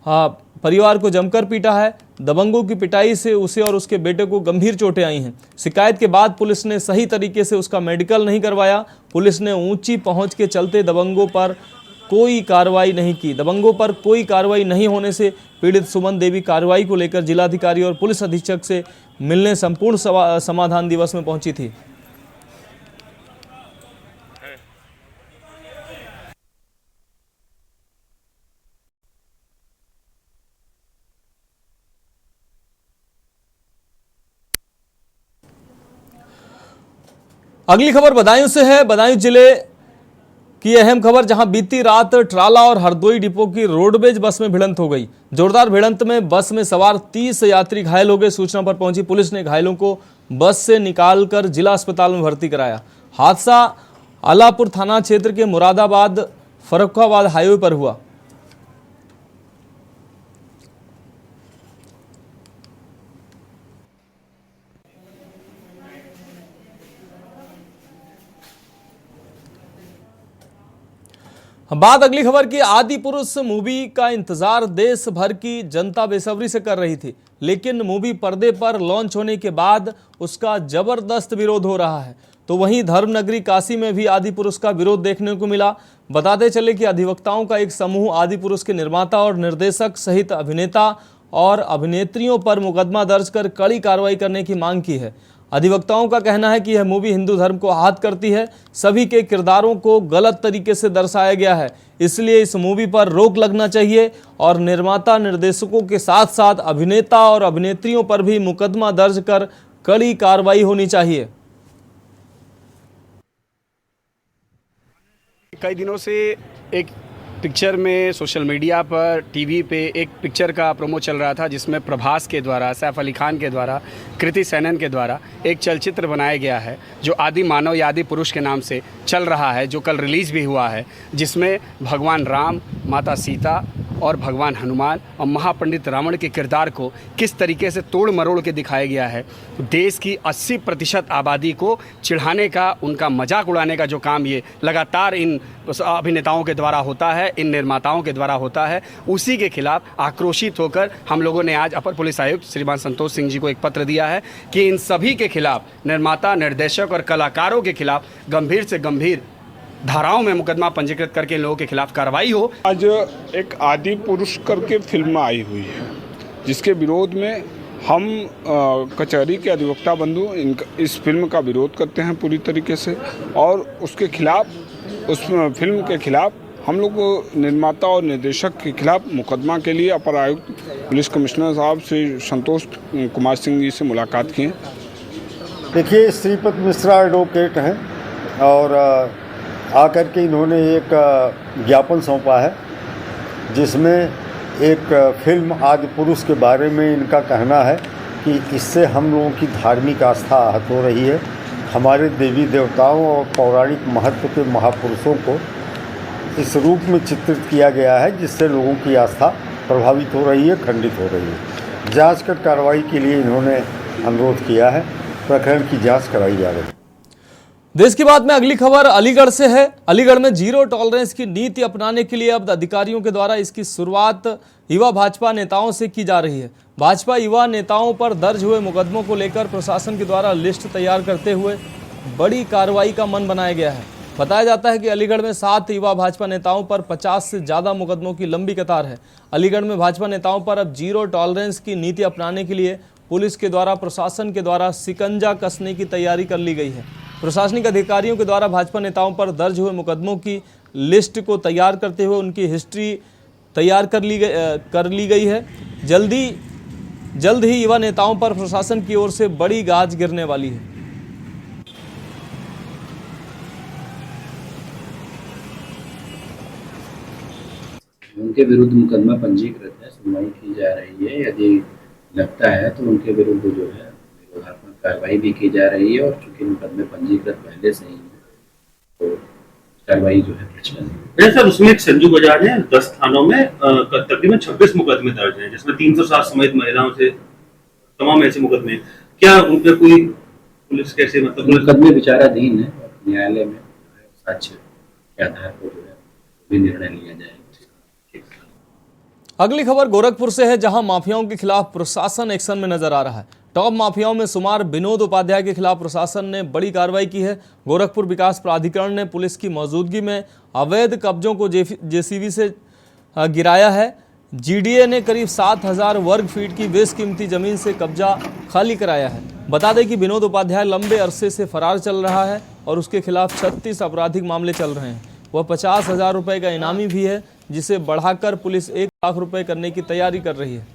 परिवार को जमकर पीटा है। दबंगों की पिटाई से उसे और उसके बेटे को गंभीर चोटें आई हैं। शिकायत के बाद पुलिस ने सही तरीके से उसका मेडिकल नहीं करवाया। पुलिस ने ऊंची पहुंच के चलते दबंगों पर कोई कार्रवाई नहीं की। दबंगों पर कोई कार्रवाई नहीं होने से पीड़ित सुमन देवी कार्रवाई को लेकर जिलाधिकारी और पुलिस अधीक्षक से मिलने संपूर्ण समाधान दिवस में पहुंची थी। अगली खबर बदायूं से है। बदायूं जिले की अहम खबर, जहां बीती रात ट्राला और हरदोई डिपो की रोडवेज बस में भिड़ंत हो गई। जोरदार भिड़ंत में बस में सवार 30 यात्री घायल हो गए। सूचना पर पहुंची पुलिस ने घायलों को बस से निकालकर जिला अस्पताल में भर्ती कराया। हादसा आलापुर थाना क्षेत्र के मुरादाबाद फर्रुखाबाद हाईवे पर हुआ। बात अगली खबर की। आदि पुरुष मूवी का इंतजार देश भर की जनता बेसब्री से कर रही थी, लेकिन मूवी पर्दे पर लॉन्च होने के बाद उसका जबरदस्त विरोध हो रहा है। तो वहीं धर्मनगरी काशी में भी आदि पुरुष का विरोध देखने को मिला। बताते चले कि अधिवक्ताओं का एक समूह आदि पुरुष के निर्माता और निर्देशक सहित अभिनेता और अभिनेत्रियों पर मुकदमा दर्ज कर कड़ी कार्रवाई करने की मांग की है। अधिवक्ताओं का कहना है कि यह मूवी हिंदू धर्म को आहत करती है। सभी के किरदारों को गलत तरीके से दर्शाया गया है, इसलिए इस मूवी पर रोक लगना चाहिए और निर्माता निर्देशकों के साथ साथ अभिनेता और अभिनेत्रियों पर भी मुकदमा दर्ज कर कड़ी कार्रवाई होनी चाहिए। कई दिनों से एक पिक्चर में सोशल मीडिया पर टीवी पे एक पिक्चर का प्रोमो चल रहा था, जिसमें प्रभास के द्वारा, सैफ अली खान के द्वारा, कृति सेनन के द्वारा एक चलचित्र बनाया गया है जो आदि मानव या आदि पुरुष के नाम से चल रहा है, जो कल रिलीज़ भी हुआ है, जिसमें भगवान राम, माता सीता और भगवान हनुमान और महापंडित रावण के किरदार को किस तरीके से तोड़ मरोड़ के दिखाया गया है। देश की 80% आबादी को चिढ़ाने का, उनका मजाक उड़ाने का जो काम ये लगातार इन अभिनेताओं के द्वारा होता है, इन निर्माताओं के द्वारा होता है, उसी के खिलाफ आक्रोशित होकर हम लोगों ने आज अपर पुलिस आयुक्त श्रीमान संतोष सिंह जी को एक पत्र दिया है कि इन सभी के खिलाफ, निर्माता, निर्देशक और कलाकारों के खिलाफ गंभीर से गंभीर धाराओं में मुकदमा पंजीकृत करके इन लोगों के खिलाफ कार्रवाई हो। आज एक आदि पुरुष करके फिल्म आई हुई है, जिसके विरोध में हम कचहरी के अधिवक्ता बंधु इस फिल्म का विरोध करते हैं पूरी तरीके से, और उसके खिलाफ, उस फिल्म के खिलाफ हम लोग निर्माता और निर्देशक के खिलाफ मुकदमा के लिए अपर आयुक्त पुलिस कमिश्नर साहब श्री संतोष कुमार सिंह जी से मुलाकात की। देखिए, श्रीपद मिश्रा एडवोकेट हैं और आकर के इन्होंने एक ज्ञापन सौंपा है, जिसमें एक फिल्म आदि पुरुष के बारे में इनका कहना है कि इससे हम लोगों की धार्मिक आस्था आहत हो रही है। हमारे देवी देवताओं और पौराणिक महत्व के महापुरुषों को इस रूप में चित्रित किया गया है, जिससे लोगों की आस्था प्रभावित हो रही है, खंडित हो रही है। जांच कर कार्रवाई के लिए इन्होंने अनुरोध किया है। प्रकरण की जांच कराई जा रही है। देश की बात में अगली खबर अलीगढ़ से है। अलीगढ़ में जीरो टॉलरेंस की नीति अपनाने के लिए अब अधिकारियों के द्वारा इसकी शुरुआत युवा भाजपा नेताओं से की जा रही है। भाजपा युवा नेताओं पर दर्ज हुए मुकदमों को लेकर प्रशासन के द्वारा लिस्ट तैयार करते हुए बड़ी कार्रवाई का मन बनाया गया है। बताया जाता है कि अलीगढ़ में 7 युवा भाजपा नेताओं पर 50 से ज़्यादा मुकदमों की लंबी कतार है। अलीगढ़ में भाजपा नेताओं पर अब जीरो टॉलरेंस की नीति अपनाने के लिए पुलिस के द्वारा प्रशासन के द्वारा शिकंजा कसने की तैयारी कर ली गई है। प्रशासनिक अधिकारियों के द्वारा भाजपा नेताओं पर दर्ज हुए मुकदमों की लिस्ट को तैयार करते हुए उनकी हिस्ट्री तैयार कर ली गई है। जल्द ही युवा नेताओं पर प्रशासन की ओर से बड़ी गाज गिरने वाली है। उनके विरुद्ध मुकदमा पंजीकृत है, सुनवाई की जा रही है। यदि लगता है तो उनके विरुद्ध जो है विरोधात्मक कार्रवाई भी की जा रही है और चूंकि मुकदमे पंजीकृत पहले से ही है तो कार्रवाई जो है प्रचलन है। सर उसमें एक संजू बजाज है 10 थानों में तकरीबन 26 मुकदमे दर्ज हैं जिसमें 307 समेत महिलाओं से तमाम ऐसे मुकदमे। क्या उन पर कोई पुलिस कैसे मतलब मुकदमे विचाराधीन है, न्यायालय में साक्ष्य के आधार पर जो है भी निर्णय लिया जाएगा। अगली खबर गोरखपुर से है, जहां माफियाओं के खिलाफ प्रशासन एक्शन में नजर आ रहा है। टॉप माफियाओं में शुमार विनोद उपाध्याय के खिलाफ प्रशासन ने बड़ी कार्रवाई की है। गोरखपुर विकास प्राधिकरण ने पुलिस की मौजूदगी में अवैध कब्जों को जेसीबी से गिराया है। जीडीए ने करीब 7000 वर्ग फीट की बेशकीमती जमीन से कब्जा खाली कराया है। बता दें कि विनोद उपाध्याय लंबे अरसे से फरार चल रहा है और उसके खिलाफ 36 आपराधिक मामले चल रहे हैं। वह 50,000 रुपये का इनामी भी है, जिसे बढ़ाकर पुलिस 1 लाख रुपए करने की तैयारी कर रही है।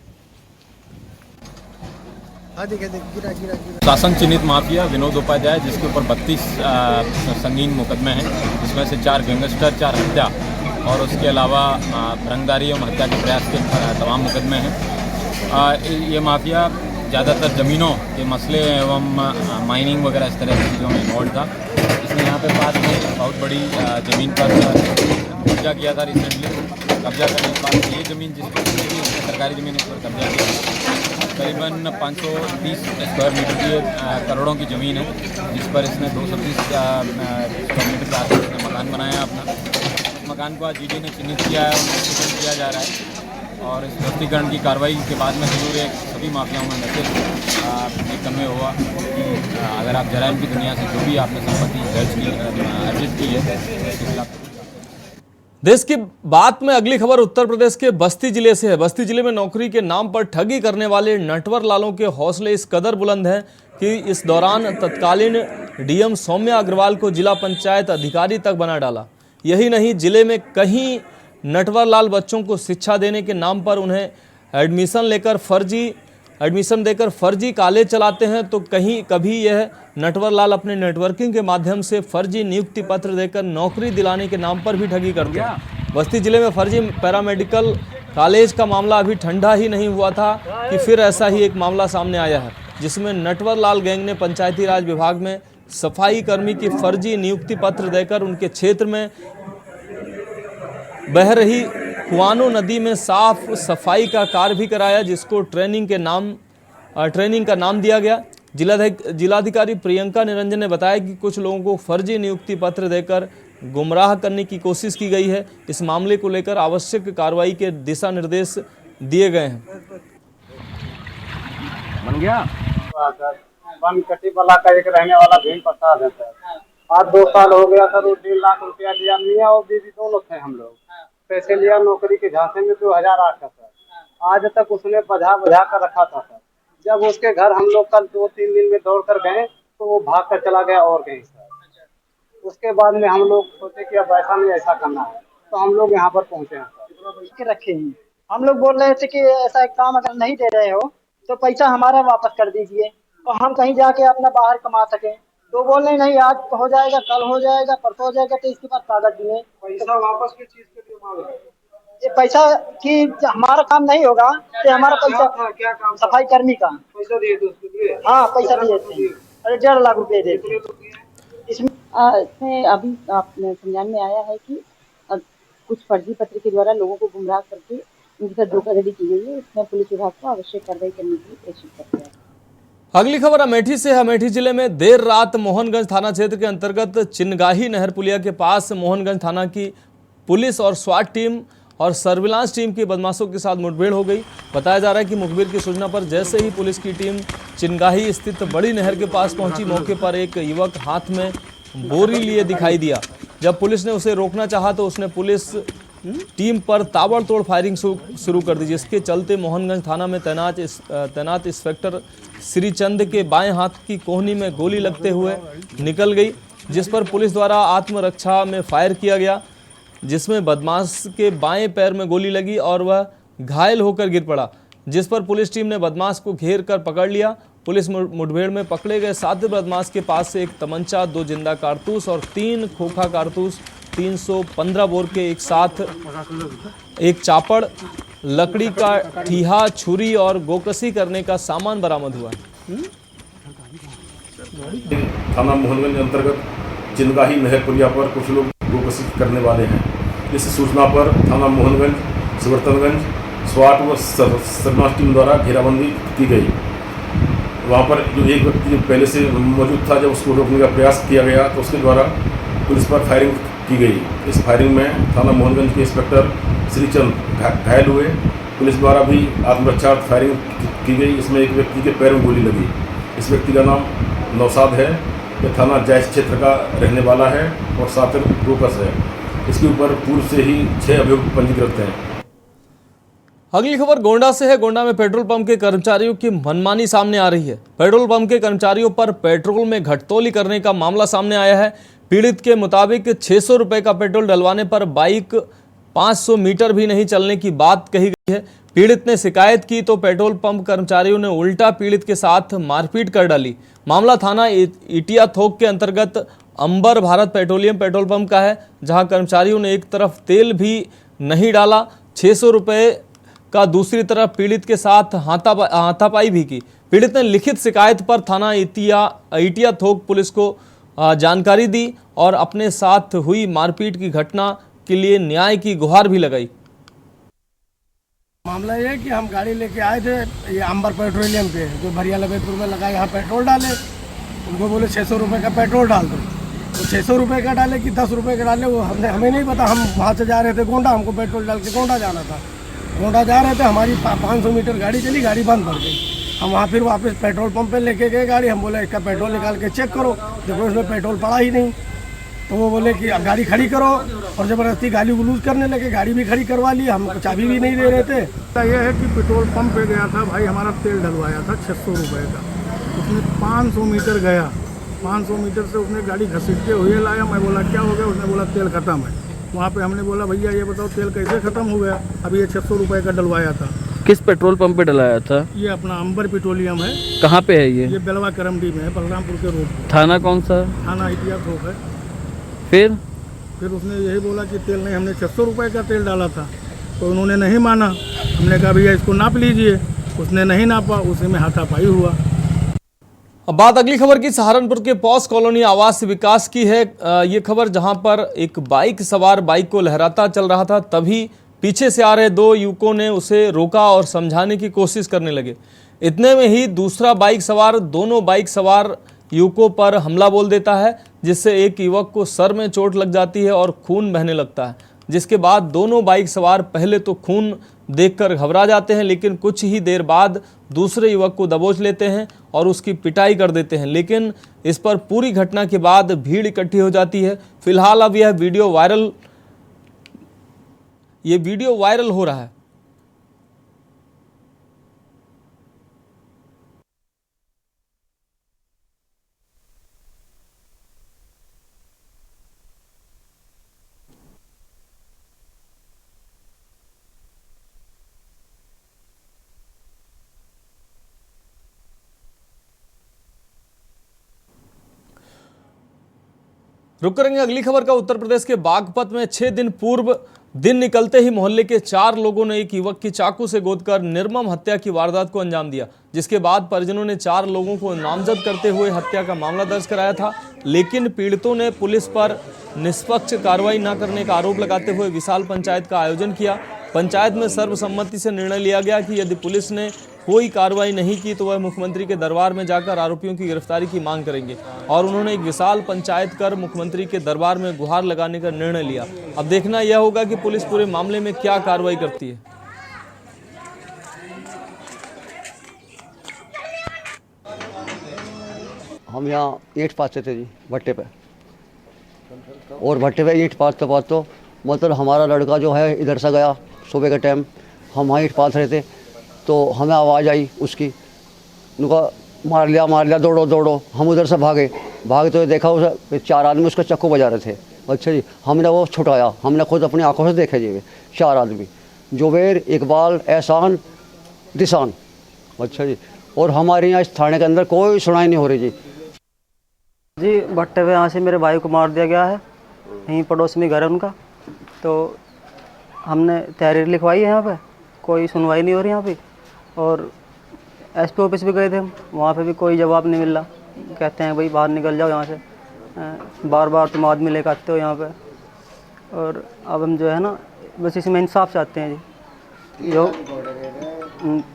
शासन चिन्हित माफिया विनोद उपाध्याय, जिसके ऊपर 32 संगीन मुकदमे हैं, जिसमें से 4 गैंगस्टर, 4 हत्या और उसके अलावा रंगदारी एवं हत्या के प्रयास के तमाम मुकदमे हैं। ये माफिया ज़्यादातर ज़मीनों के मसले एवं माइनिंग वगैरह इस तरह की चीज़ों में इन्वॉल्व था। इसने यहाँ पे पास में बहुत बड़ी ज़मीन पर कब्जा किया था रिसेंटली। कब्जा करने के बाद ये ज़मीन जिसकी सरकारी ज़मीन इस पर कब्जा किया, करीबन 530 स्क्वायर मीटर की करोड़ों की ज़मीन है, जिस पर इसने 230 स्क्वायर मीटर का इसने मकान बनाया अपना। इस मकान को आज जीडी ने चिन्हित किया है, उनको किया जा रहा है और इस ध्वस्तीकरण की कार्रवाई के बाद में जरूर एक सभी माफियाओं में मैसेज एकदम में हुआ कि अगर आप जराइम की दुनिया से जो भी आपने संपत्ति अर्जित की है उसके खिलाफ। देश की बात में अगली खबर उत्तर प्रदेश के बस्ती जिले से है। बस्ती जिले में नौकरी के नाम पर ठगी करने वाले नटवर लालों के हौसले इस कदर बुलंद हैं कि इस दौरान तत्कालीन डीएम सौम्या अग्रवाल को जिला पंचायत अधिकारी तक बना डाला। यही नहीं, जिले में कहीं नटवर लाल बच्चों को शिक्षा देने के नाम पर उन्हें एडमिशन देकर फर्जी कॉलेज चलाते हैं, तो कभी यह नटवर लाल अपने नेटवर्किंग के माध्यम से फर्जी नियुक्ति पत्र देकर नौकरी दिलाने के नाम पर भी ठगी करते हैं। बस्ती जिले में फर्जी पैरामेडिकल कॉलेज का मामला अभी ठंडा ही नहीं हुआ था कि फिर ऐसा ही एक मामला सामने आया है, जिसमें नटवर लाल गैंग ने पंचायती राज विभाग में सफाई कर्मी की फर्जी नियुक्ति पत्र देकर उनके क्षेत्र में बह रही कुआनो नदी में साफ सफाई का कार्य भी कराया, जिसको ट्रेनिंग का नाम दिया गया। जिलाधिकारी प्रियंका निरंजन ने बताया कि कुछ लोगों को फर्जी नियुक्ति पत्र देकर गुमराह करने की कोशिश की गई है। इस मामले को लेकर आवश्यक कार्रवाई के दिशा निर्देश दिए गए हैं। बन गया बनकटी वाला का एक रहने वाला भीम प्रसाद है सर। आज 2 साल हो गया सर, वो 1.5 लाख रुपया दिया। मियाँ और बीवी दोनों थे हम लोग। पैसे लिया नौकरी के झांसे में 2008 का सर। आज तक उसने बजा कर रखा था सर। जब उसके घर हम लोग कल 2-3 दिन में दौड़ कर गए तो वो भाग कर चला गया और कहीं सर। उसके बाद में हम लोग सोचे कि अब ऐसा नहीं, ऐसा करना है, तो हम लोग यहाँ पर पहुँचे हैं सर। रखे हैं हम लोग बोल रहे थे कि ऐसा एक काम अगर नहीं दे रहे हो तो पैसा हमारा वापस कर दीजिए और हम कहीं जाके अपना बाहर कमा सकें। तो बोल रहे नहीं, आज हो जाएगा, कल हो जाएगा, परसों हो जाएगा, तो इसके बाद कागज दिए। पैसा वापस किस चीज के लिए मांग रहे हैं? ये पैसा कि हमारा काम नहीं होगा तो हमारा पैसा क्या काम? सफाई कर्मी का पैसा दिए थे उसके लिए? हाँ, पैसा दिए थे। अरे 1.5 लाख रुपए दिए थे। इसमें अभी आप समझाने में आया है कि कुछ फर्जी पत्र के द्वारा लोगों को गुमराह करके उनके साथ धोखाधड़ी की गई है। इसमें पुलिस विभाग को आवश्यक कार्रवाई करने की कोशिश करते हैं। अगली खबर अमेठी से है। अमेठी जिले में देर रात मोहनगंज थाना क्षेत्र के अंतर्गत चिनगाही नहर पुलिया के पास मोहनगंज थाना की पुलिस और स्वाट टीम और सर्विलांस टीम की बदमाशों के साथ मुठभेड़ हो गई। बताया जा रहा है कि मुखबिर की सूचना पर जैसे ही पुलिस की टीम चिनगाही स्थित बड़ी नहर के पास पहुंची, मौके पर एक युवक हाथ में बोरी लिए दिखाई दिया। जब पुलिस ने उसे रोकना चाहा तो उसने पुलिस टीम पर ताबड़तोड़ फायरिंग शुरू कर दी, जिसके चलते मोहनगंज थाना में तैनात इंस्पेक्टर श्रीचंद के बाएं हाथ की कोहनी में गोली लगते हुए निकल गई, जिस पर पुलिस द्वारा आत्मरक्षा में फायर किया गया, जिसमें बदमाश के बाएं पैर में गोली लगी और वह घायल होकर गिर पड़ा, जिस पर पुलिस टीम ने बदमाश को घेर कर पकड़ लिया। पुलिस मुठभेड़ में पकड़े गए 7 बदमाश के पास से एक तमंचा, 2 जिंदा कारतूस और 3 खोखा कारतूस, 315 बोर के एक साथ एक चापड़, लकड़ी का ठीहा, छुरी और गोकसी करने का सामान बरामद हुआ। थाना मोहनगंज अंतर्गत चिनगाही नहर पुलिया पर कुछ लोग गोकसी करने वाले हैं। इस सूचना पर थाना मोहनगंज, सिवरतनगंज, स्वाट व सर्विलांस टीम द्वारा घेराबंदी की गई। वहाँ पर जो एक व्यक्ति जो पहले से मौजूद था, जब उसको रोकने का प्रयास किया गया तो उसके द्वारा पुलिस पर फायरिंग की गई। इस फायरिंग में थाना मोहनगंज के इंस्पेक्टर श्रीचंद घायल हुए। पुलिस द्वारा भी आत्मरक्षा फायरिंग की गई। इसमें एक व्यक्ति के पैर में गोली लगी। इस व्यक्ति का नाम नौसाद है। यह थाना जायज क्षेत्र का रहने वाला है और साथर गोकस है। इसके ऊपर पूर्व से ही 6 अभियोग पंजीकृत हैं। अगली खबर गोंडा से है। गोंडा में पेट्रोल पंप के कर्मचारियों की मनमानी सामने आ रही है। पेट्रोल पंप के कर्मचारियों पर पेट्रोल में घटतौली करने का मामला सामने आया है। पीड़ित के मुताबिक 600 रुपए का पेट्रोल डलवाने पर बाइक 500 मीटर भी नहीं चलने की बात कही गई है। पीड़ित ने शिकायत की तो पेट्रोल पंप कर्मचारियों ने उल्टा पीड़ित के साथ मारपीट कर डाली। मामला थाना इटिया थोक के अंतर्गत अंबर भारत पेट्रोलियम पेट्रोल पंप का है, जहां कर्मचारियों ने एक तरफ तेल भी नहीं डाला, 600 रुपए का दूसरी तरफ पीड़ित के साथ हाथापाई भी की। पीड़ित ने लिखित शिकायत पर थाना इटिया थोक पुलिस को जानकारी दी और अपने साथ हुई मारपीट की घटना के लिए न्याय की गुहार भी लगाई। मामला ये है कि हम गाड़ी लेके आए थे ये अंबर पेट्रोलियम पे, जो भरिया लबेपुर में लगा, यहाँ पेट्रोल डाले। उनको बोले 600 रुपये का पेट्रोल डाल दो। तो 600 रुपये का डाले कि 10 रुपये का डाले वो हमें नहीं पता। हम वहाँ से जा रहे थे गोंडा, हमको पेट्रोल डाल के गोंडा जाना था। गोंडा जा रहे थे, हमारी 500 मीटर गाड़ी चली, गाड़ी बंद पड़ गई। हम वहाँ फिर वापस पेट्रोल पंप पे लेके गए गाड़ी। हम बोले इसका पेट्रोल निकाल के चेक करो, देखो इसमें पेट्रोल पड़ा ही नहीं। तो वो बोले कि अब गाड़ी खड़ी करो और ज़बरदस्ती गाली गुलूज करने लगे। गाड़ी भी खड़ी करवा ली, हमको चाबी भी नहीं दे रहे थे। यह है कि पेट्रोल पंप पे गया था भाई, हमारा तेल डलवाया था 600 रुपये का। उसने 500 मीटर गया, 500 मीटर से उसने गाड़ी घसीट के हुए लाया। मैं बोला क्या हो गया? उसने बोला तेल खत्म है। वहाँ पे हमने बोला भैया ये बताओ तेल कैसे ख़त्म हो गया? अभी ये 600 रुपये का डलवाया था। किस पेट्रोल पंप पे डलाया था? ये अपना अंबर पेट्रोलियम है। कहाँ पे है ये? बेलवा करमडी में है, बलरामपुर के रोड पे। थाना कौन सा? थाना इटिया थोक है। फिर उसने यही बोला कि तेल नहीं, हमने 600 रुपये का तेल डाला था। तो उन्होंने नहीं माना। हमने कहा भैया इसको नाप लीजिए, उसने नहीं नापा, उसी में हाथापाई हुआ। अब बात अगली खबर की सहारनपुर के पॉस कॉलोनी आवास विकास की है। ये खबर जहां पर एक बाइक सवार बाइक को लहराता चल रहा था, तभी पीछे से आ रहे 2 युवकों ने उसे रोका और समझाने की कोशिश करने लगे। इतने में ही दूसरा बाइक सवार दोनों बाइक सवार युवकों पर हमला बोल देता है, जिससे एक युवक को सर में चोट लग जाती है और खून बहने लगता है। जिसके बाद दोनों बाइक सवार पहले तो खून देखकर घबरा जाते हैं, लेकिन कुछ ही देर बाद दूसरे युवक को दबोच लेते हैं और उसकी पिटाई कर देते हैं। लेकिन इस पर पूरी घटना के बाद भीड़ इकट्ठी हो जाती है। फिलहाल अब यह वीडियो वायरल हो रहा है। रुक करेंगे अगली खबर का। उत्तर प्रदेश के बागपत में 6 दिन पूर्व दिन निकलते ही मोहल्ले के 4 लोगों ने एक युवक की चाकू से गोदकर निर्मम हत्या की वारदात को अंजाम दिया, जिसके बाद परिजनों ने 4 लोगों को नामजद करते हुए हत्या का मामला दर्ज कराया था। लेकिन पीड़ितों ने पुलिस पर निष्पक्ष कार्रवाई न करने का आरोप लगाते हुए विशाल पंचायत का आयोजन किया। पंचायत में सर्वसम्मति से निर्णय लिया गया कि यदि पुलिस ने कोई कार्रवाई नहीं की तो वह मुख्यमंत्री के दरबार में जाकर आरोपियों की गिरफ्तारी की मांग करेंगे और उन्होंने एक विशाल पंचायत कर मुख्यमंत्री के दरबार में गुहार लगाने का निर्णय लिया। अब देखना यह होगा कि पुलिस पूरे मामले में क्या कार्रवाई करती है। हम यहाँ ईंट पाते थे जी भट्टे पे, और भट्टे पे ईंट पाते तो मतलब हमारा लड़का जो है इधर से गया सुबह के टाइम, हम वहाँ ईंट पात रहे थे तो हमें आवाज़ आई उसकी, उनका मार लिया दौड़ो दौड़ो। हम उधर से भागे तो देखा उसे 4 आदमी उसका चक्कू बजा रहे थे। अच्छा जी, हमने वो छुटाया, हमने खुद अपनी आंखों से देखे जी 4 आदमी, जुबेर, इकबाल, एहसान, दिशान। अच्छा जी, और हमारे यहाँ इस थाने के अंदर कोई सुनाई नहीं हो रही जी। भट्टे पे यहाँ से मेरे भाई को मार दिया गया है, यहीं पड़ोस में घर है उनका, तो हमने तहरीर लिखवाई है यहाँ पे, कोई सुनवाई नहीं हो रही यहाँ पे। और एसपी ऑफिस भी गए थे हम, वहाँ पे भी कोई जवाब नहीं मिल रहा, कहते हैं भाई बाहर निकल जाओ यहाँ से, बार बार तुम आदमी लेकर आते हो यहाँ पे। और अब हम जो है ना बस इसमें इंसाफ चाहते हैं जी। जो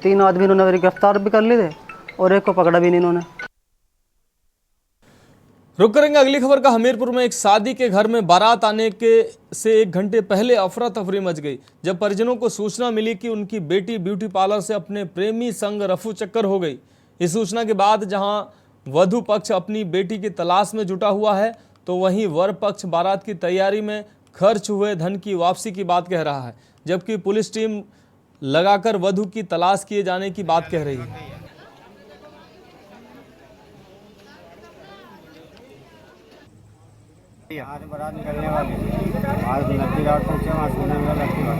3 आदमी इन्होंने गिरफ्तार भी कर लिए थे और एक को पकड़ा भी नहीं इन्होंने। रुक करेंगे अगली खबर का। हमीरपुर में एक शादी के घर में बारात आने के से 1 घंटे पहले अफरा तफरी मच गई जब परिजनों को सूचना मिली कि उनकी बेटी ब्यूटी पार्लर से अपने प्रेमी संग रफू चक्कर हो गई। इस सूचना के बाद जहां वधु पक्ष अपनी बेटी की तलाश में जुटा हुआ है तो वहीं वर पक्ष बारात की तैयारी में खर्च हुए धन की वापसी की बात कह रहा है, जबकि पुलिस टीम लगाकर वधु की तलाश किए जाने की बात कह रही है। आज बारात निकलने वाली, आज नक्की घाट पहुंचे, वहाँ सोने में नक्की घाट,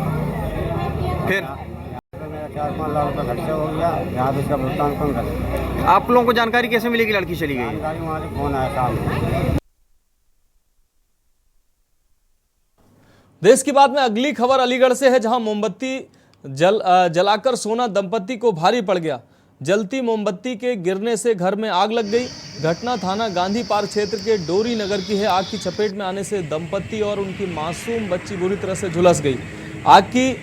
फिर मेरा 4-5 लाख रुपये खर्चा हो गया। यहाँ इसका भुगतान कौन करे? आप लोगों को जानकारी कैसे मिली कि लड़की चली गई? जानकारी वहाँ से फोन आया सामने। देश की बात में अगली खबर अलीगढ़ से है, जहां मोमबत्ती जलाकर सोना दंपति को भारी पड़ गया। जलती मोमबत्ती के गिरने से घर में आग लग गई। घटना थाना गांधी पार्क क्षेत्र के डोरी नगर की है। आग की चपेट में आने से दंपति और उनकी मासूम बच्ची बुरी तरह से झुलस गई। आग की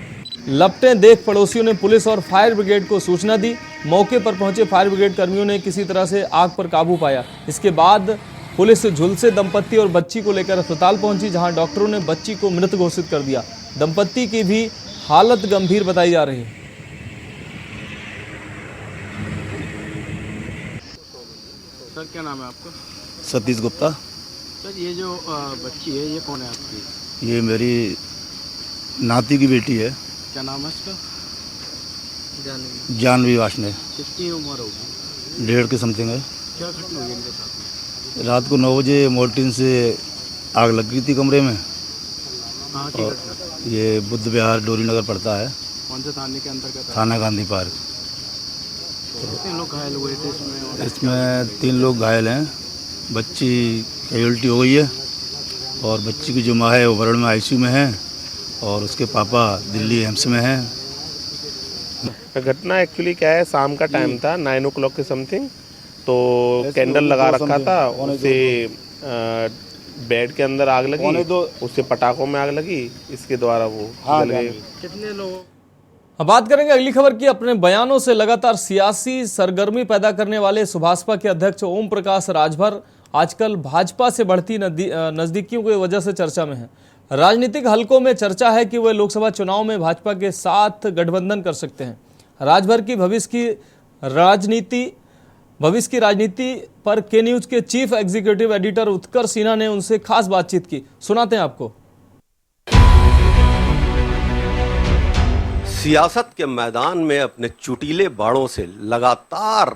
लपटें देख पड़ोसियों ने पुलिस और फायर ब्रिगेड को सूचना दी। मौके पर पहुंचे फायर ब्रिगेड कर्मियों ने किसी तरह से आग पर काबू पाया। इसके बाद पुलिस झुलसे दंपति और बच्ची को लेकर अस्पताल पहुंची, जहां डॉक्टरों ने बच्ची को मृत घोषित कर दिया। दंपति की भी हालत गंभीर बताई जा रही है। सर क्या नाम है आपका? सतीश गुप्ता। सर ये जो बच्ची है ये कौन है आपकी? ये मेरी नाती की बेटी है। क्या नाम है इसका? जानवी वाशने। कितनी उम्र होगी? 1.5 के समथिंग है। क्या घटना हुई इनके साथ में? रात को 9 बजे मोल्टिन से आग लग गई थी कमरे में। कहाँ की घटना? ये बुद्ध विहार डोरी नगर पड़ता है। कौन से थाने के अंतर्गत? थाना गांधी पार्क। कितने लोग घायल हुए थे इसमें? इसमें 3 लोग घायल हैं। बच्ची कैजुअल्टी हो गई है और बच्ची की जो माँ है वो वरुण में आईसीयू में है और उसके पापा दिल्ली एम्स में हैं। घटना एक्चुअली क्या है, शाम का टाइम था 9 o'clock के समथिंग, तो कैंडल लगा रखा था, उससे बेड के अंदर आग लगी, उससे पटाखों में आग लगी, इसके द्वारा वो जल गए। कितने लोग? अब बात करेंगे अगली खबर की। अपने बयानों से लगातार सियासी सरगर्मी पैदा करने वाले सुभाषपा के अध्यक्ष ओम प्रकाश राजभर आजकल भाजपा से बढ़ती नजदीकियों की वजह से चर्चा में है। राजनीतिक हलकों में चर्चा है कि वे लोकसभा चुनाव में भाजपा के साथ गठबंधन कर सकते हैं। राजभर की भविष्य की राजनीति पर के न्यूज के चीफ एग्जीक्यूटिव एडिटर उत्कर्ष सिन्हा ने उनसे खास बातचीत की। सुनाते हैं आपको। सियासत के मैदान में अपने चुटीले बाड़ों से लगातार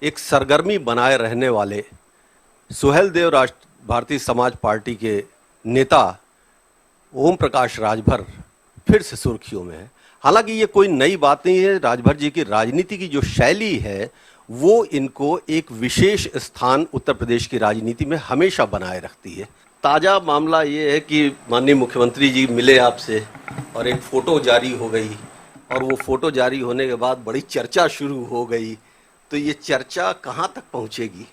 एक सरगर्मी बनाए रहने वाले सुहेलदेव भारतीय समाज पार्टी के नेता ओम प्रकाश राजभर फिर से सुर्खियों में है। हालांकि ये कोई नई बात नहीं है। राजभर जी की राजनीति की जो शैली है वो इनको एक विशेष स्थान उत्तर प्रदेश की राजनीति में हमेशा बनाए रखती है। ताज़ा मामला ये है कि माननीय मुख्यमंत्री जी मिले आपसे और एक फ़ोटो जारी हो गई और वो फ़ोटो जारी होने के बाद बड़ी चर्चा शुरू हो गई। तो ये चर्चा कहाँ तक पहुँचेगी?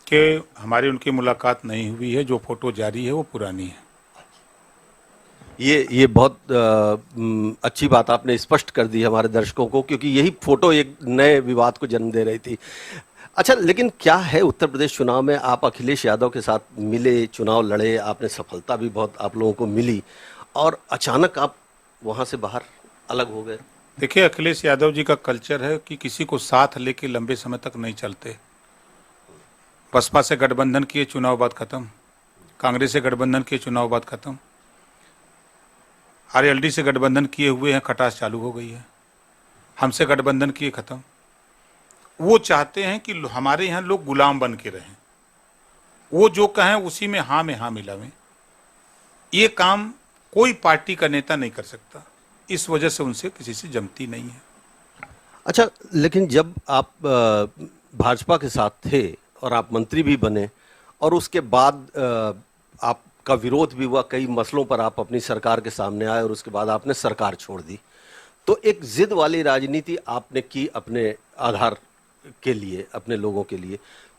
कि हमारी उनकी मुलाकात नहीं हुई है, जो फ़ोटो जारी है वो पुरानी है। ये बहुत अच्छी बात आपने स्पष्ट कर दी हमारे दर्शकों को, क्योंकि यही फोटो एक नए विवाद को जन्म दे रही थी। अच्छा, लेकिन क्या है उत्तर प्रदेश चुनाव में आप अखिलेश यादव के साथ मिले, चुनाव लड़े, आपने सफलता भी बहुत आप लोगों को मिली, और अचानक आप वहाँ से बाहर अलग हो गए। देखिए, अखिलेश यादव जी का कल्चर है कि किसी को साथ लेके लंबे समय तक नहीं चलते। बसपा से गठबंधन किए, चुनाव बाद खत्म। कांग्रेस से गठबंधन किए, चुनाव बाद खत्म। आरएलडी से गठबंधन किए हुए हैं, खटास चालू हो गई है। हमसे गठबंधन किए, खत्म। वो चाहते हैं कि हमारे यहाँ लोग गुलाम बन के रहें, वो जो कहें उसी में हाँ मिलावें। ये काम कोई पार्टी का नेता नहीं कर सकता, इस वजह से उनसे किसी से जमती नहीं है। अच्छा, लेकिन जब आप भाजपा के साथ थे और आप मंत्री भी बने, और उसके बाद आपका विरोध भी हुआ, कई मसलों पर आप अपनी सरकार के सामने आए और उसके बाद आपने सरकार छोड़ दी, तो एक जिद वाली राजनीति आपने की अपने आधार के लिए, अपने लोगों के लिए।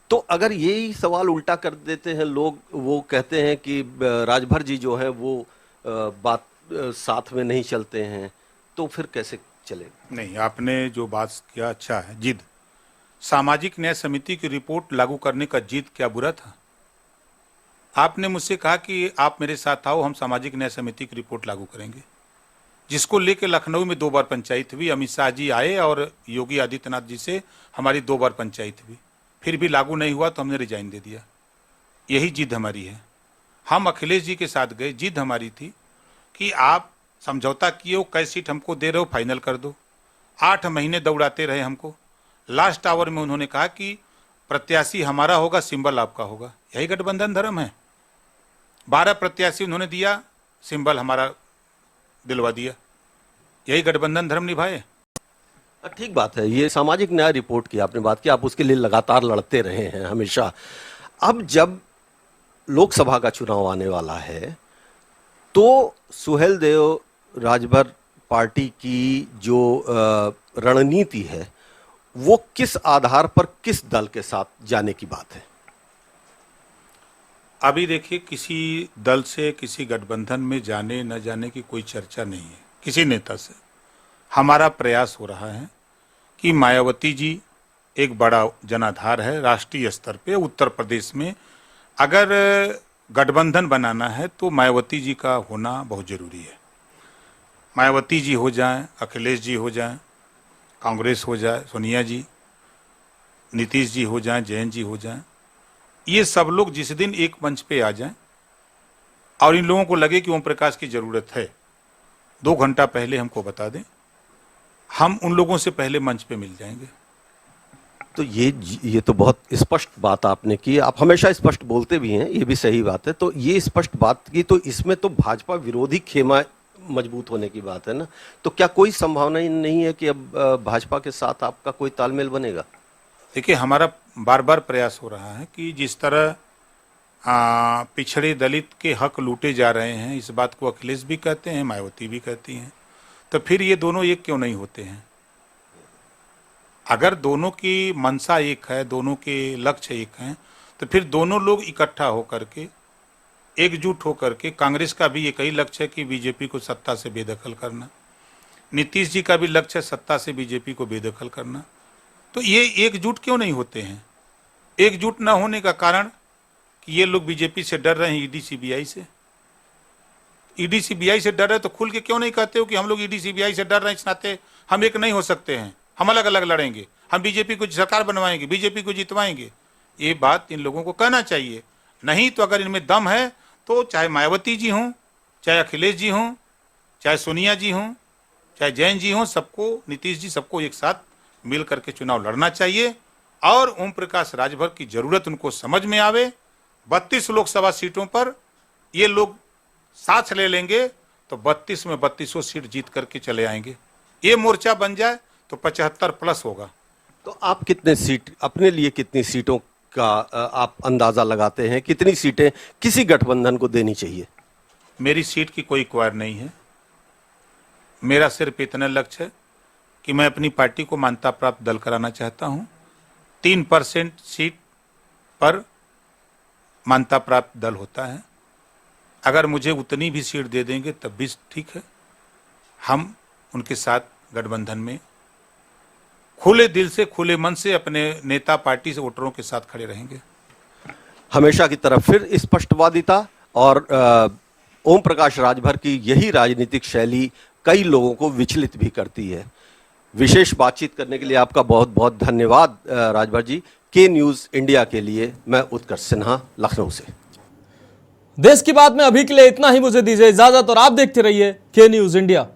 तो अगर यही सवाल उल्टा कर देते हैं लोग, वो कहते हैं कि राजभर जी जो है वो बात साथ में नहीं चलते हैं, तो फिर कैसे चलेगा? नहीं, आपने जो बात किया अच्छा है। जिद, सामाजिक न्याय समिति की रिपोर्ट लागू करने का जिद क्या बुरा था? आपने मुझसे कहा कि आप मेरे साथ आओ, हम सामाजिक न्याय समिति की रिपोर्ट लागू करेंगे, जिसको लेकर लखनऊ में 2 बार पंचायत हुई। अमित शाह जी आए और योगी आदित्यनाथ जी से हमारी 2 बार पंचायत हुई, फिर भी लागू नहीं हुआ तो हमने रिजाइन दे दिया। यही जिद हमारी है। हम अखिलेश जी के साथ गए, जिद हमारी थी कि आप समझौता किए हो, कै सीट हमको दे रहे हो, फाइनल कर दो। 8 महीने दौड़ाते रहे हमको। लास्ट आवर में उन्होंने कहा कि प्रत्याशी हमारा होगा, सिंबल आपका होगा। यही गठबंधन धर्म है। 12 प्रत्याशी उन्होंने दिया, सिंबल हमारा दिलवा दिया। यही गठबंधन धर्म निभाए। ठीक बात है। ये सामाजिक न्याय रिपोर्ट की आपने बात की, आप उसके लिए लगातार लड़ते रहे हैं हमेशा। अब जब लोकसभा का चुनाव आने वाला है, तो सुहेलदेव राजभर पार्टी की जो रणनीति है, वो किस आधार पर, किस दल के साथ जाने की बात है? अभी देखिए, किसी दल से, किसी गठबंधन में जाने न जाने की कोई चर्चा नहीं है किसी नेता से। हमारा प्रयास हो रहा है कि मायावती जी एक बड़ा जनाधार है राष्ट्रीय स्तर पे उत्तर प्रदेश में। अगर गठबंधन बनाना है तो मायावती जी का होना बहुत जरूरी है। मायावती जी हो जाएं, अखिलेश जी हो जाएं, कांग्रेस हो जाए, सोनिया जी, नीतीश जी हो जाएं, जयंत जी हो जाएं, ये सब लोग जिस दिन एक मंच पे आ जाएं और इन लोगों को लगे कि ओम प्रकाश की जरूरत है, 2 घंटा पहले हमको बता दें, हम उन लोगों से पहले मंच पे मिल जाएंगे। तो ये तो बहुत स्पष्ट बात आपने की। आप हमेशा स्पष्ट बोलते भी हैं, ये भी सही बात है। तो ये स्पष्ट बात की, तो इसमें तो भाजपा विरोधी खेमा मजबूत होने की बात है ना। तो क्या कोई संभावना ही नहीं है कि अब भाजपा के साथ आपका कोई तालमेल बनेगा? देखिए, हमारा बार बार प्रयास हो रहा है कि जिस तरह पिछड़े दलित के हक लूटे जा रहे हैं, इस बात को अखिलेश भी कहते हैं, मायावती भी कहती हैं, तो फिर ये दोनों एक क्यों नहीं होते हैं? अगर दोनों की मंशा एक है, दोनों के लक्ष्य एक हैं, तो फिर दोनों लोग इकट्ठा होकर के, एकजुट होकर के, कांग्रेस का भी एक ही लक्ष्य है कि बीजेपी को सत्ता से बेदखल करना, नीतीश जी का भी लक्ष्य है सत्ता से बीजेपी को बेदखल करना, तो ये एकजुट क्यों नहीं होते हैं? एकजुट न होने का कारण कि ये लोग बीजेपी से डर रहे हैं, ईडी सीबीआई से। ईडी सीबीआई से डर रहे तो खुल के क्यों नहीं कहते हो कि हम लोग ईडी सीबीआई से डर रहे हैं, इस नाते हम एक नहीं हो सकते हैं, हम अलग अलग लड़ेंगे, हम बीजेपी को सरकार बनवाएंगे, बीजेपी को जितवाएंगे। ये बात इन लोगों को कहना चाहिए। नहीं तो अगर इनमें दम है तो चाहे मायावती जी हों, चाहे अखिलेश जी हों, चाहे सोनिया जी हों, चाहे जैन जी हों, सबको, नीतीश जी, सबको एक साथ मिल करके चुनाव लड़ना चाहिए। और ओम प्रकाश राजभर की जरूरत उनको समझ में आवे। 32 लोकसभा सीटों पर ये लोग साथ ले लेंगे तो 32 में 32 सीट जीत करके चले आएंगे। ये मोर्चा बन जाए तो 75 प्लस होगा। तो आप कितने सीट, अपने लिए कितनी सीटों का आप अंदाजा लगाते हैं, कितनी सीटें किसी गठबंधन को देनी चाहिए? मेरी सीट की कोई क्वार नहीं है। मेरा सिर्फ इतना लक्ष्य है कि मैं अपनी पार्टी को मान्यता प्राप्त दल कराना चाहता हूं। 3% सीट पर मान्यता प्राप्त दल होता है। अगर मुझे उतनी भी सीट दे देंगे तब भी ठीक है, हम उनके साथ गठबंधन में खुले दिल से खुले मन से अपने नेता पार्टी से वोटरों के साथ खड़े रहेंगे। हमेशा की तरफ फिर स्पष्टवादिता और ओम प्रकाश राजभर की यही राजनीतिक शैली कई लोगों को विचलित भी करती है। विशेष बातचीत करने के लिए आपका बहुत बहुत धन्यवाद राजभर जी। के न्यूज़ इंडिया के लिए मैं उत्कर्ष सिन्हा, लखनऊ से। देश की बात में अभी के लिए इतना ही, मुझे दीजिए इजाजत और आप देखते रहिए के न्यूज़ इंडिया।